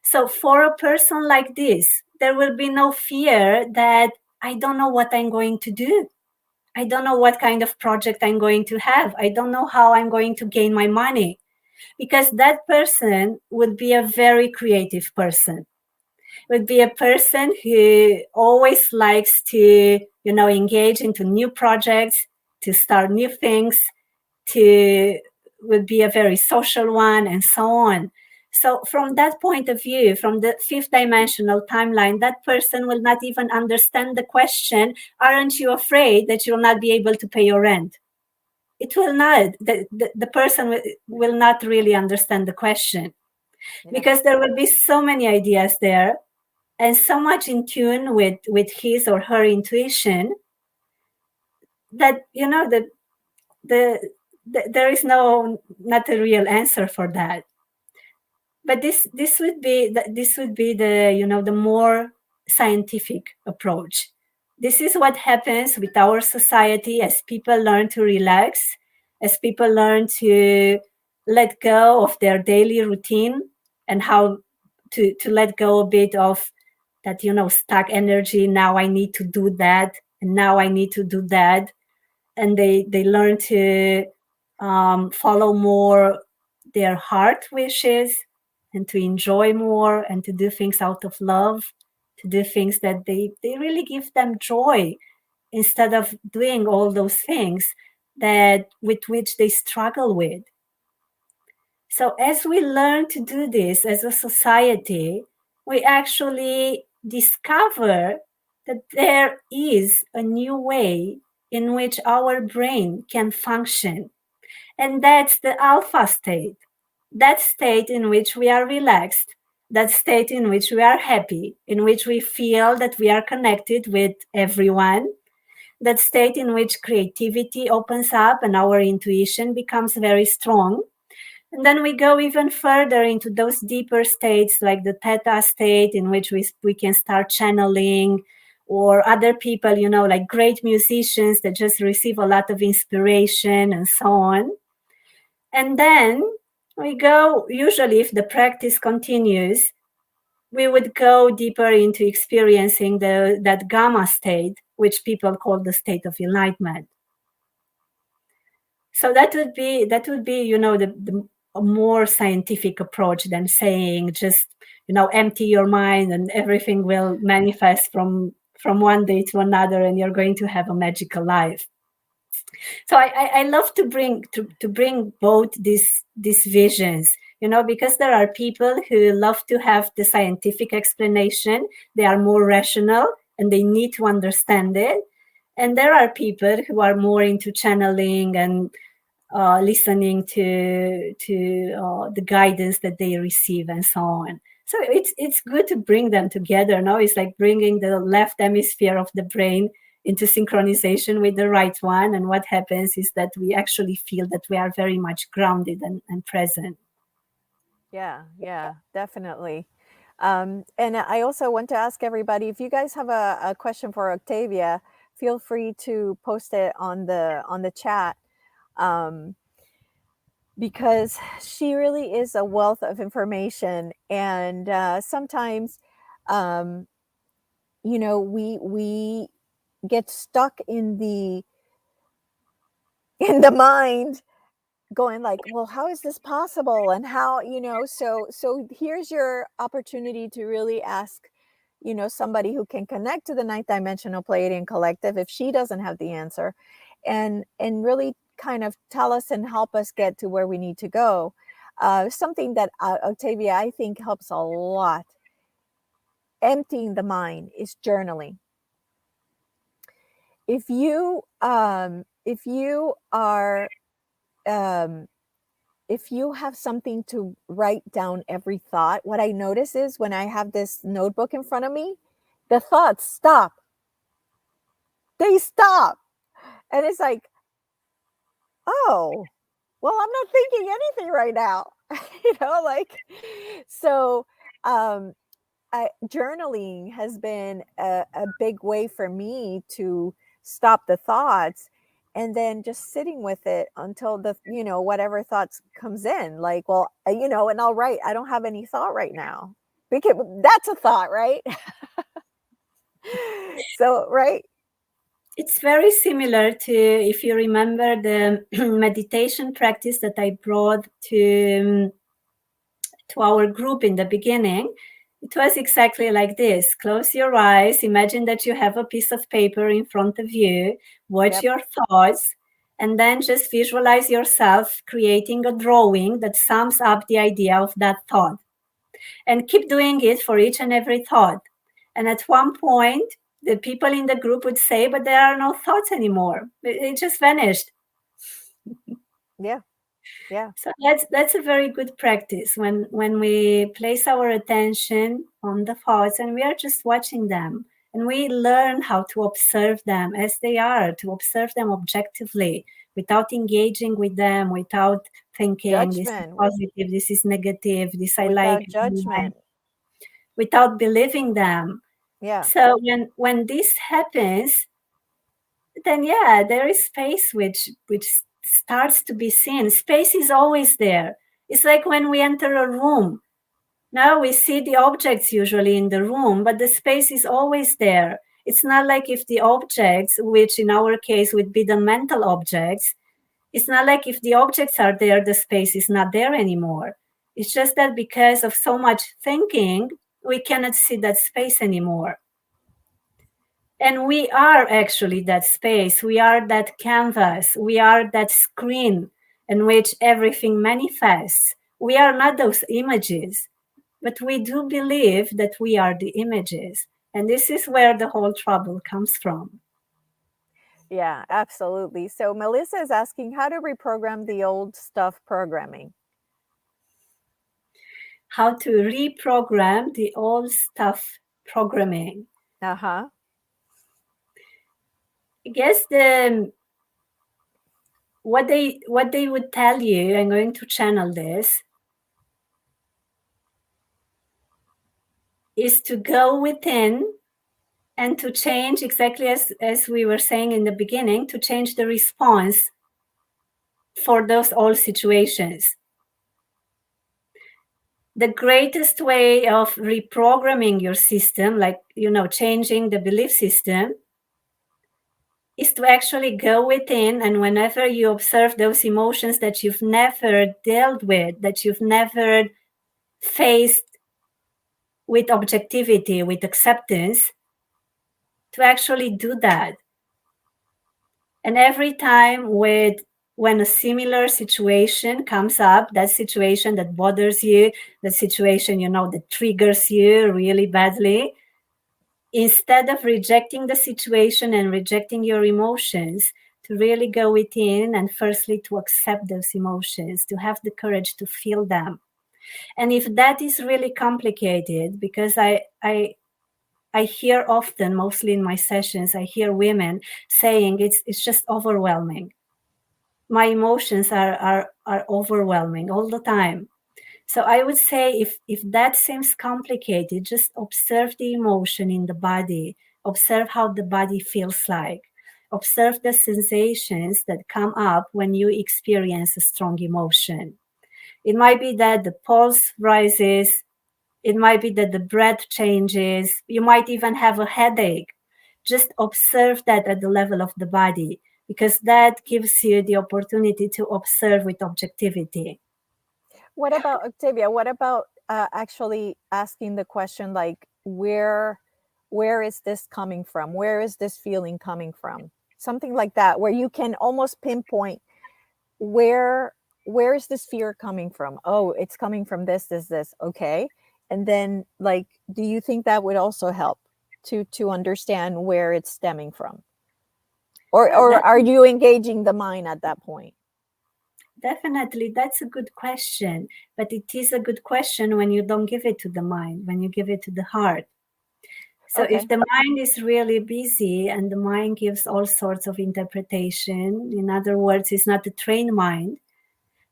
S2: So for a person like this, there will be no fear that I don't know what I'm going to do. I don't know what kind of project I'm going to have. I don't know how I'm going to gain my money, because that person would be a very creative person, would be a person who always likes to, engage into new projects, to start new things, would be a very social one, and so on. So from that point of view, from the fifth dimensional timeline, that person will not even understand the question, aren't you afraid that you'll not be able to pay your rent? It will not. The person will not really understand the question, because there will be so many ideas there and so much in tune with his or her intuition that, there is not a real answer for that. But this would be the the more scientific approach. This is what happens with our society as people learn to relax, as people learn to let go of their daily routine, and how to let go a bit of that, stuck energy. Now I need to do that, and now I need to do that. And they learn to follow more their heart wishes, and to enjoy more, and to do things out of love, to do things that they really give them joy, instead of doing all those things that with which they struggle with. So as we learn to do this as a society, we actually discover that there is a new way in which our brain can function. And that's the alpha state, that state in which we are relaxed, that state in which we are happy, in which we feel that we are connected with everyone, that state in which creativity opens up and our intuition becomes very strong. And then we go even further into those deeper states, like the theta state, in which we can start channeling, or other people, like great musicians that just receive a lot of inspiration and so on. And then we go, usually, if the practice continues, we would go deeper into experiencing that gamma state, which people call the state of enlightenment. So that would be the a more scientific approach than saying just empty your mind and everything will manifest from one day to another and you're going to have a magical life. So I love to bring both these visions, because there are people who love to have the scientific explanation. They are more rational and they need to understand it. And there are people who are more into channeling and listening to the guidance that they receive and so on. So it's good to bring them together. No, it's like bringing the left hemisphere of the brain into synchronization with the right one. And what happens is that we actually feel that we are very much grounded and present.
S1: Yeah, definitely. And I also want to ask everybody, if you guys have a question for Octavia, feel free to post it on the chat. Because she really is a wealth of information, and sometimes we get stuck in the mind, going like, well, how is this possible, and how, so here's your opportunity to really ask somebody who can connect to the ninth dimensional Pleiadian collective if she doesn't have the answer, and really kind of tell us and help us get to where we need to go. Something that Octavia, I think, helps a lot, emptying the mind, is journaling. If you are if you have something to write down every thought, what I notice is when I have this notebook in front of me, the thoughts stop. They stop. And it's like, oh, well, I'm not thinking anything right now. So journaling has been a big way for me to stop the thoughts, and then just sitting with it until the whatever thoughts comes in, like, well, and I'll write, I don't have any thought right now, because that's a thought, right? So right.
S2: It's very similar to, if you remember, the meditation practice that I brought to our group in the beginning. It was exactly like this. Close your eyes. Imagine that you have a piece of paper in front of you. Watch your thoughts. And then just visualize yourself creating a drawing that sums up the idea of that thought. And keep doing it for each and every thought. And at one point, the people in the group would say, but there are no thoughts anymore. It just vanished.
S1: Yeah.
S2: So that's a very good practice when we place our attention on the thoughts and we are just watching them, and we learn how to observe them as they are, to observe them objectively, without engaging with them, without thinking
S1: Judgment.
S2: This is positive, this is negative, this I
S1: without
S2: like,
S1: judgment,
S2: without believing them.
S1: Yeah.
S2: So when this happens, then there is space which starts to be seen. Space is always there. It's like when we enter a room. Now we see the objects usually in the room, but the space is always there. It's not like if the objects, which in our case would be the mental objects, it's not like if the objects are there, the space is not there anymore. It's just that because of so much thinking, we cannot see that space anymore. And we are actually that space. We are that canvas. We are that screen in which everything manifests. We are not those images, but we do believe that we are the images. And this is where the whole trouble comes from.
S1: Yeah, absolutely. So Melissa is asking how to reprogram the old stuff programming.
S2: How to reprogram the old stuff programming.
S1: Uh-huh.
S2: I guess the what they would tell you, I'm going to channel this, is to go within and to change, exactly as we were saying in the beginning, to change the response for those all situations. The greatest way of reprogramming your system, like, changing the belief system, is to actually go within, and whenever you observe those emotions that you've never dealt with, that you've never faced with objectivity, with acceptance, to actually do that. And every time when a similar situation comes up, that situation that bothers you, that situation, that triggers you really badly, instead of rejecting the situation and rejecting your emotions, to really go within and firstly to accept those emotions, to have the courage to feel them. And if that is really complicated, because I hear often, mostly in my sessions, I hear women saying it's just overwhelming. My emotions are overwhelming all the time. So I would say if that seems complicated, just observe the emotion in the body, observe how the body feels like, observe the sensations that come up when you experience a strong emotion. It might be that the pulse rises, it might be that the breath changes, you might even have a headache. Just observe that at the level of the body, because that gives you the opportunity to observe with objectivity.
S1: What about Octavia? What about actually asking the question like, where is this coming from? Where is this feeling coming from? Something like that, where you can almost pinpoint where where is this fear coming from? Oh, it's coming from this. Okay. And then, like, do you think that would also help to understand where it's stemming from?
S2: Well,
S1: Or are you engaging the mind at that point?
S2: definitely, that's a good question. But it is a good question when you don't give it to the mind, when you give it to the heart. So
S1: Okay.
S2: if the mind is really busy and the mind gives all sorts of interpretation, in other words, it's not a trained mind,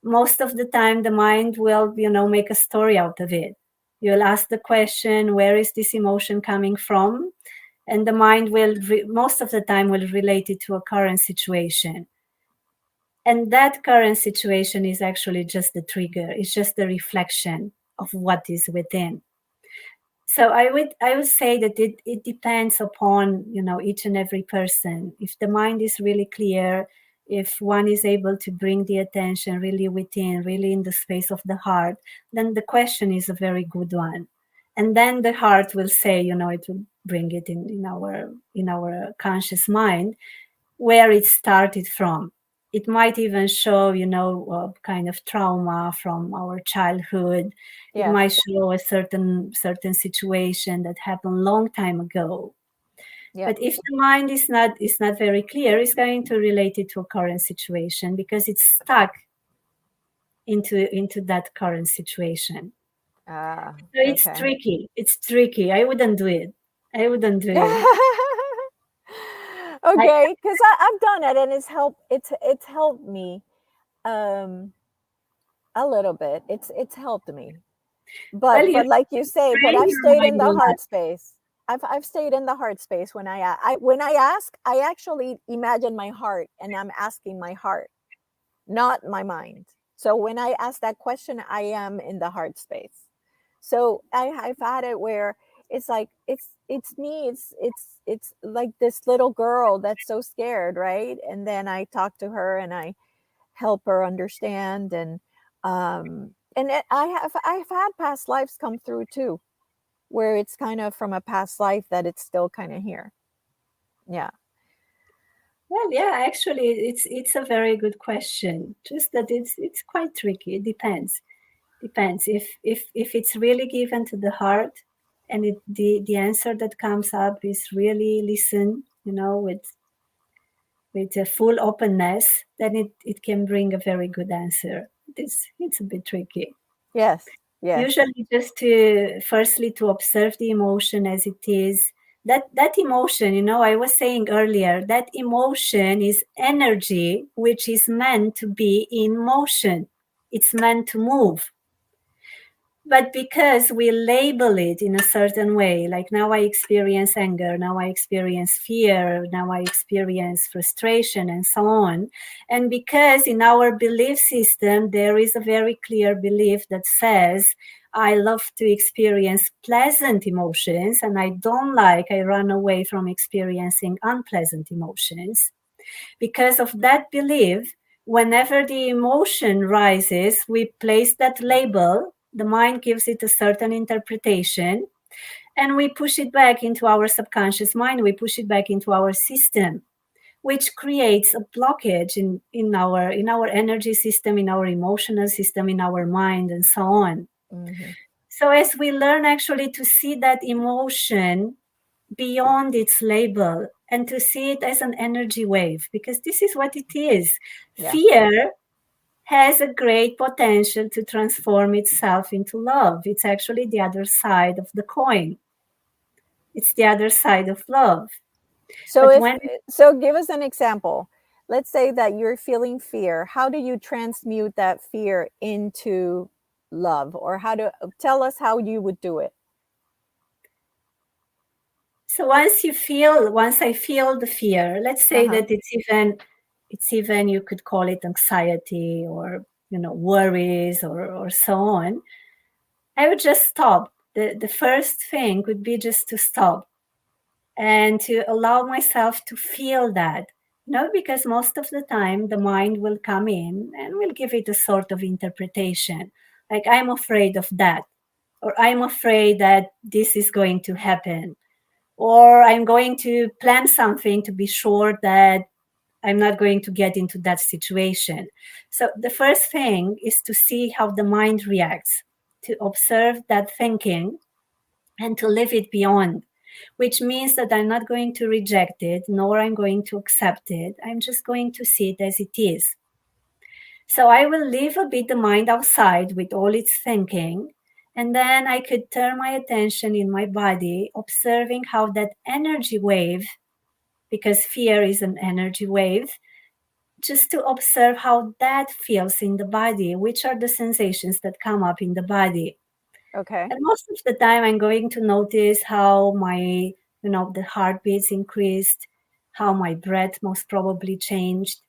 S2: most of the time the mind will, make a story out of it. You'll ask the question, where is this emotion coming from? And the mind will, most of the time, will relate it to a current situation. And that current situation is actually just the trigger. It's just the reflection of what is within. So I would say that it depends upon, each and every person. If the mind is really clear, if one is able to bring the attention really within, really in the space of the heart, then the question is a very good one. And then the heart will say, it will bring it in our conscious mind where it started from. It might even show, kind of trauma from our childhood. It
S1: Yes.
S2: might show a certain situation that happened long time ago.
S1: Yeah.
S2: But if the mind is not very clear, it's going to relate it to a current situation because it's stuck into that current situation.
S1: Ah,
S2: So it's
S1: okay.
S2: tricky. It's tricky. I wouldn't do it. I wouldn't do it. I,
S1: Okay, because I've done it and it's helped me um a little bit. It's helped me.
S2: well,
S1: But
S2: you
S1: like you say, but
S2: train
S1: I've
S2: your
S1: stayed in
S2: mind a
S1: the
S2: lot.
S1: heart space. I've stayed in the heart space when when I ask, I actually imagine my heart and I'm asking my heart, not my mind. So when I ask that question, I am in the heart space. So I've had it where it's like it's me. It's like this little girl that's so scared, right? And then I talk to her and I help her understand, and I've had past lives come through too, where it's kind of from a past life that it's still kind of here. Yeah.
S2: Well, yeah, actually, it's a very good question. Just that it's quite tricky. It depends. If it's really given to the heart, and the answer that comes up is really listen, with a full openness, then it can bring a very good answer. It's a bit tricky.
S1: Yes. Yes.
S2: Usually, just to firstly to observe the emotion as it is, that emotion, I was saying earlier, that emotion is energy which is meant to be in motion. It's meant to move. But because we label it in a certain way, like now I experience anger, now I experience fear, now I experience frustration, and so on. And because in our belief system, there is a very clear belief that says, I love to experience pleasant emotions, and I run away from experiencing unpleasant emotions. Because of that belief, whenever the emotion rises, we place that label, the mind gives it a certain interpretation, and we push it back into our subconscious mind, we push it back into our system, which creates a blockage in our energy system, in our emotional system, in our mind, and so on.
S1: Mhm.
S2: So as we learn actually to see that emotion beyond its label and to see it as an energy wave, because this is what it is.
S1: Yeah.
S2: Fear has a great potential to transform itself into love. It's actually the other side of the coin. It's the other side of love.
S1: So
S2: But
S1: if
S2: when
S1: so give us an example. Let's say that you're feeling fear. How do you transmute that fear into love, or how to tell us how you would do it?
S2: so once I feel the fear, let's say
S1: Uh-huh.
S2: that it's even you could call it anxiety or worries or so on. I would just stop. The first thing would be just to stop and to allow myself to feel that. Because most of the time the mind will come in and will give it a sort of interpretation. Like, I'm afraid of that, or I'm afraid that this is going to happen, or I'm going to plan something to be sure that I'm not going to get into that situation. So the first thing is to see how the mind reacts, to observe that thinking and to leave it beyond, which means that I'm not going to reject it, nor I'm going to accept it. I'm just going to see it as it is. So I will leave a bit the mind outside with all its thinking, and then I could turn my attention in my body, observing how that energy wave, because fear is an energy wave, just to observe how that feels in the body, which are the sensations that come up in the body.
S1: Okay.
S2: And most of the time, I'm going to notice how the heartbeats increased, how my breath most probably changed.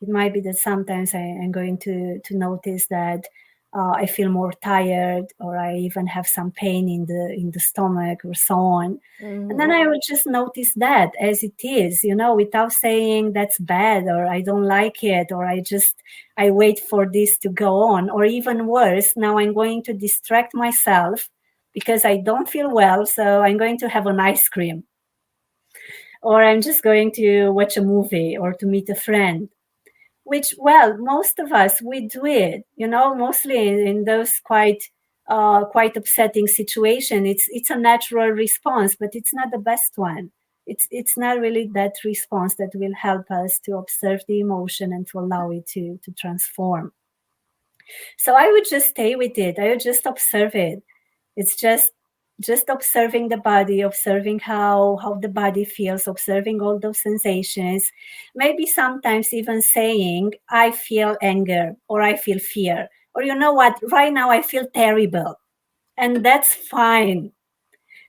S2: It might be that sometimes I am going to notice that I feel more tired, or I even have some pain in the stomach, or so on. And then
S1: Mhm.
S2: I would just notice that as it is, without saying that's bad, or I don't like it, or I wait for this to go on. Or even worse, now I'm going to distract myself because I don't feel well, so I'm going to have an ice cream, or I'm just going to watch a movie or to meet a friend. Which, well, most of us, we do it, mostly in those quite upsetting situation. It's a natural response, but it's not the best one. It's not really that response that will help us to observe the emotion and to allow it to transform. So I would just stay with it. I would just observe it. It's just observing the body, observing how the body feels, observing all those sensations. Maybe sometimes even saying, I feel anger, or I feel fear, or you know what, right now I feel terrible. And that's fine.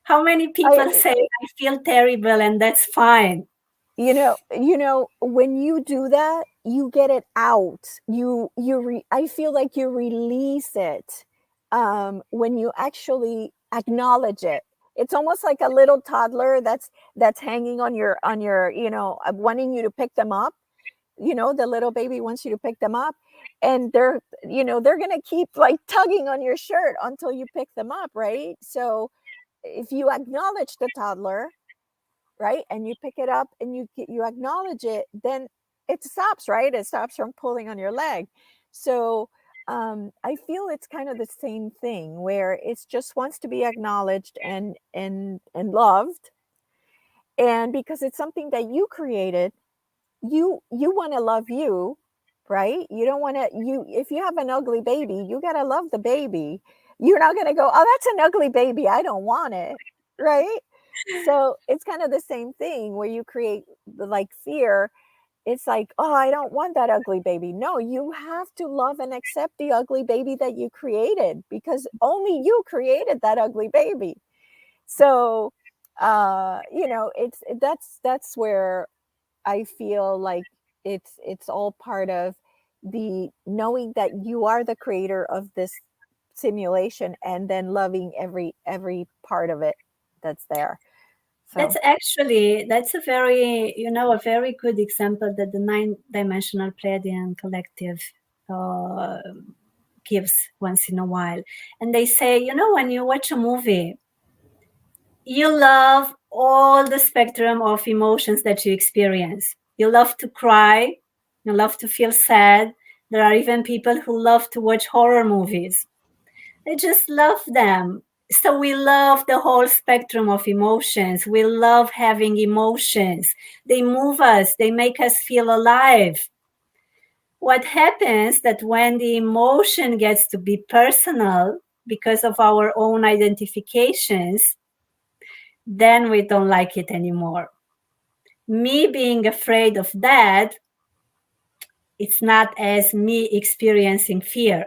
S2: How many people
S1: I
S2: say I feel terrible and that's fine?
S1: when you do that, you get it out. I feel like you release it when you actually acknowledge it. It's almost like a little toddler that's hanging on your wanting you to pick them up. The little baby wants you to pick them up, and they're going to keep like tugging on your shirt until you pick them up, right? So if you acknowledge the toddler, right, and you pick it up and you acknowledge it, then it stops, right? It stops from pulling on your leg. So I feel it's kind of the same thing, where it's just wants to be acknowledged and loved. And because it's something that you created, you want to love you, right? You don't want to you If you have an ugly baby, you got to love the baby. You're not going to go, oh, that's an ugly baby, I don't want it, right? So it's kind of the same thing where you create like fear. It's like, oh, I don't want that ugly baby. No, you have to love and accept the ugly baby that you created because only you created that ugly baby. So, that's where I feel like it's all part of the knowing that you are the creator of this simulation and then loving every part of it that's there. So,
S2: That's a a very good example that the nine-dimensional Pleiadian collective uh, gives once in a while. And they say, when you watch a movie, you love all the spectrum of emotions that you experience. You love to cry, you love to feel sad. There are even people who love to watch horror movies. They just love them. So we love the whole spectrum of emotions. We love having emotions. They move us, they make us feel alive. What happens that when the emotion gets to be personal because of our own identifications, then we don't like it anymore. Me being afraid of that, it's not as me experiencing fear.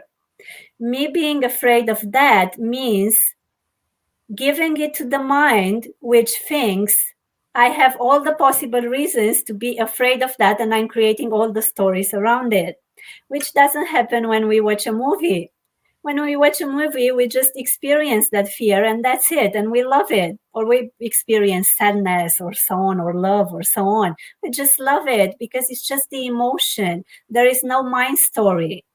S2: Me being afraid of that means giving it to the mind, which thinks I have all the possible reasons to be afraid of that, and I'm creating all the stories around it, which doesn't happen when we watch a movie. When we watch a movie, we just experience that fear and that's it, and we love it. Or we experience sadness or so on, or love or so on. We just love it because it's just the emotion. There is no mind story.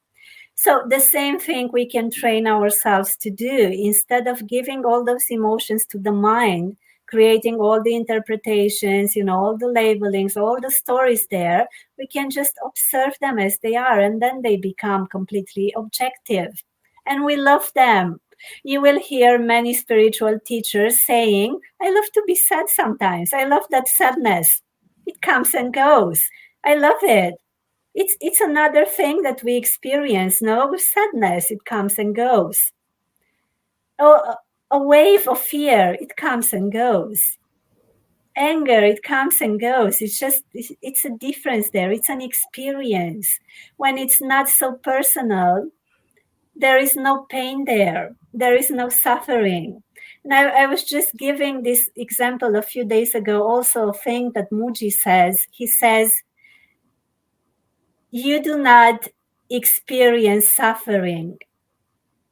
S2: So the same thing we can train ourselves to do. Instead of giving all those emotions to the mind, creating all the interpretations, all the labelings, all the stories there, we can just observe them as they are, and then they become completely objective. And we love them. You will hear many spiritual teachers saying, I love to be sad sometimes. I love that sadness. It comes and goes. I love it. It's another thing that we experience, no? With sadness, it comes and goes. Oh, a wave of fear, it comes and goes. Anger, it comes and goes. It's a difference there. It's an experience. When it's not so personal, there is no pain there. There is no suffering. Now, I was just giving this example a few days ago, also a thing that Muji says. He says, you do not experience suffering.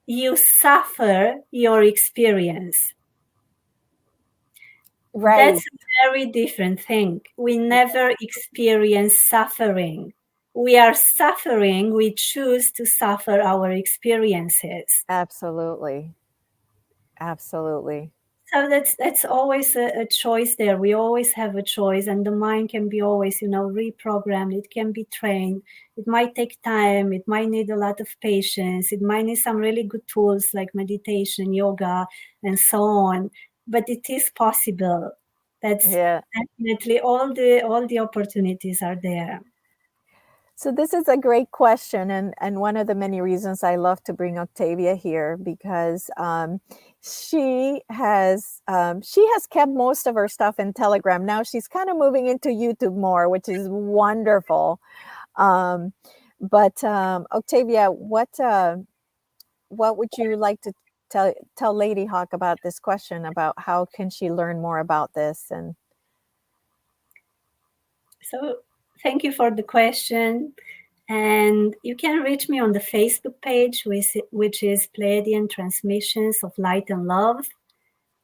S2: You suffer your experience.
S1: right.
S2: That's a very different thing. We never experience suffering. We are suffering, we choose to suffer our experiences.
S1: Absolutely. Absolutely.
S2: So that's always a choice there. We always have a choice, and the mind can be always, reprogrammed. It can be trained. It might take time. It might need a lot of patience. It might need some really good tools like meditation, yoga, and so on. But it is possible. That's
S1: Yeah.
S2: definitely all the opportunities are there.
S1: So this is a great question, and one of the many reasons I love to bring Octavia here because she has kept most of her stuff in Telegram. Now she's kind of moving into YouTube more, which is wonderful. Um, but Octavia, what would you like to tell Lady Hawk about this question about how can she learn more about this? And
S2: So thank you for the question. And you can reach me on the Facebook page, which is Pleiadian Transmissions of Light and Love.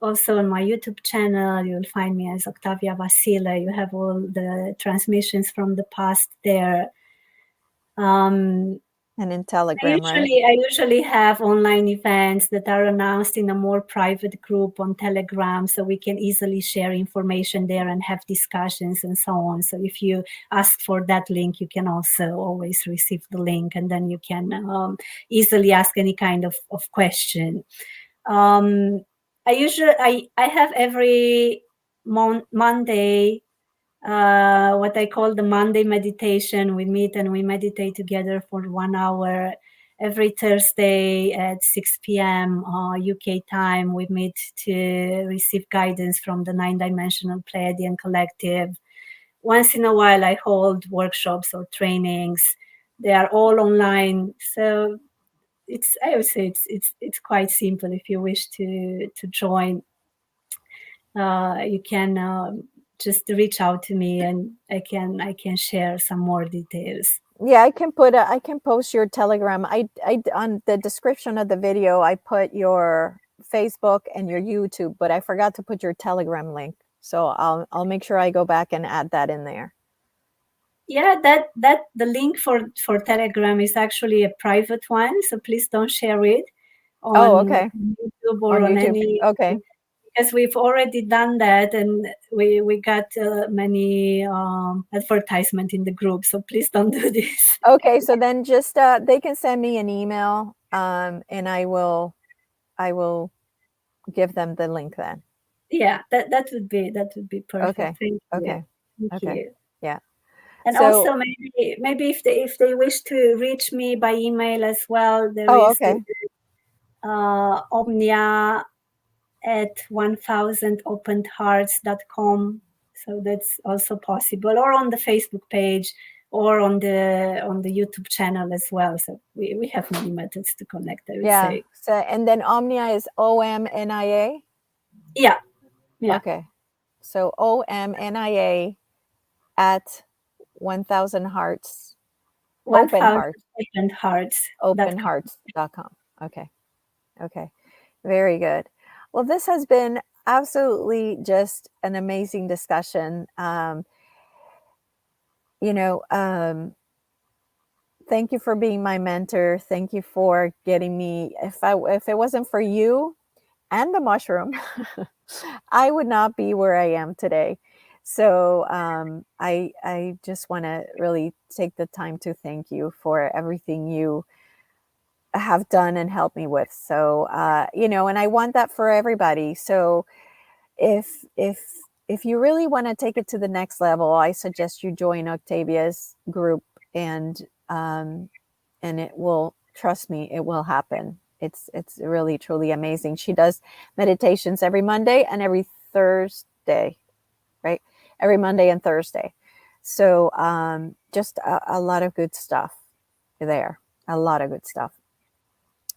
S2: Also on my YouTube channel, you'll find me as Octavia Vasile. You have all the transmissions from the past there.
S1: and in
S2: I
S1: Telegram, right?
S2: usually have online events that are announced in a more private group on Telegram, so we can easily share information there and have discussions and so on. So if you ask for that link, you can also always receive the link, and then you can easily ask any kind of question. I have every Monday what I call the Monday meditation. We meet and we meditate together for 1 hour. every Thursday at 6 p.m. UK time, we meet to receive guidance from the 9-dimensional Pleiadian collective. Once in a while, I hold workshops or trainings. They are all online, so I would say it's quite simple. If you wish to join, you can just reach out to me, and I can share some more details.
S1: Yeah, I can post your Telegram. I on the description of the video, I put your Facebook and your YouTube, but I forgot to put your Telegram link. So I'll make sure I go back and add that in there.
S2: Yeah, that the link for Telegram is actually a private one, so please don't share it on
S1: okay.
S2: YouTube or
S1: On
S2: on
S1: YouTube.
S2: any,
S1: Okay.
S2: because we've already done that, and we got many advertisement in the group, so please don't do this.
S1: Okay, so then just they can send me an email, and I will give them the link then.
S2: Yeah, that would be perfect.
S1: Okay.
S2: Thank you.
S1: Okay.
S2: Thank
S1: Okay.
S2: you.
S1: Yeah.
S2: And
S1: So,
S2: also maybe if they wish to reach me by email as well, there
S1: oh,
S2: is
S1: okay.
S2: Omnia at 1000openhearts.com. So that's also possible, or on the Facebook page, or on the YouTube channel as well. So we have many methods to connect, I would say.
S1: So, and then Omnia is OMNIA?
S2: Yeah.
S1: Okay. So OMNIA at 1000 hearts. Open hearts. Openhearts.com. Okay. Okay. Very good. Well, this has been absolutely just an amazing discussion. Thank you for being my mentor. Thank you for getting me. If it wasn't for you and the mushroom, I would not be where I am today. So I just want to really take the time to thank you for everything you have done and helped me with. So and I want that for everybody. So if you really want to take it to the next level, I suggest you join Octavia's group, and it will, trust me, it will happen. It's really truly amazing. She does meditations every Monday and every Thursday, right? Every Monday and Thursday. So just a lot of good stuff there. A lot of good stuff.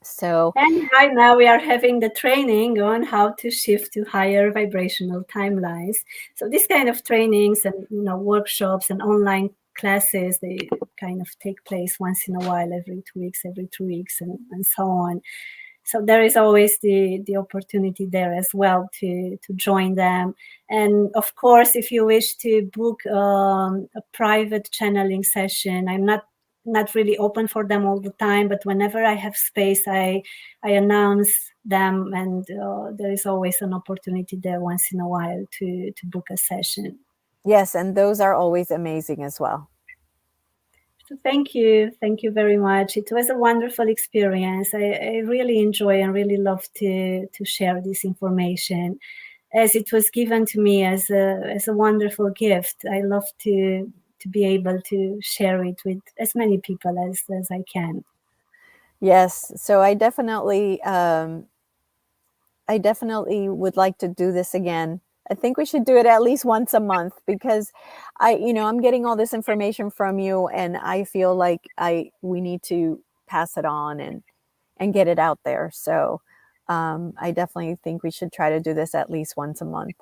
S1: So,
S2: and right now we are having the training on how to shift to higher vibrational timelines. So this kind of trainings and workshops and online classes, they kind of take place once in a while, every 2 weeks, every 3 weeks, and so on. So there is always the opportunity there as well to join them. And of course, if you wish to book a private channeling session, I'm not really open for them all the time, but whenever I have space, I announce them, and there is always an opportunity there once in a while to book a session.
S1: yes, and those are always amazing as well.
S2: So thank you very much. It was a wonderful experience. I really enjoy and really love to share this information, as it was given to me as a wonderful gift. I love to be able to share it with as many people as I can.
S1: Yes, so I definitely would like to do this again. I think we should do it at least once a month, because I'm getting all this information from you, and I feel like we need to pass it on and get it out there. So I definitely think we should try to do this at least once a month.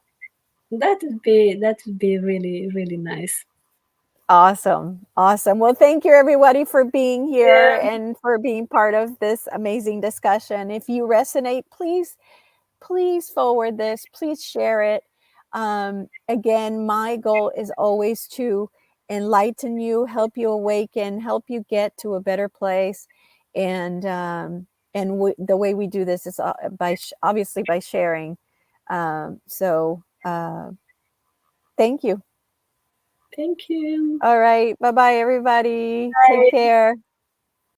S2: That would be really, really nice.
S1: Awesome. Well, thank you everybody for being here and for being part of this amazing discussion. If you resonate, please forward this, please share it. Again, my goal is always to enlighten you, help you awaken, help you get to a better place. And the way we do this is obviously by sharing. Thank you.
S2: Thank you.
S1: All right. Bye-bye, everybody.
S2: Bye.
S1: Take care.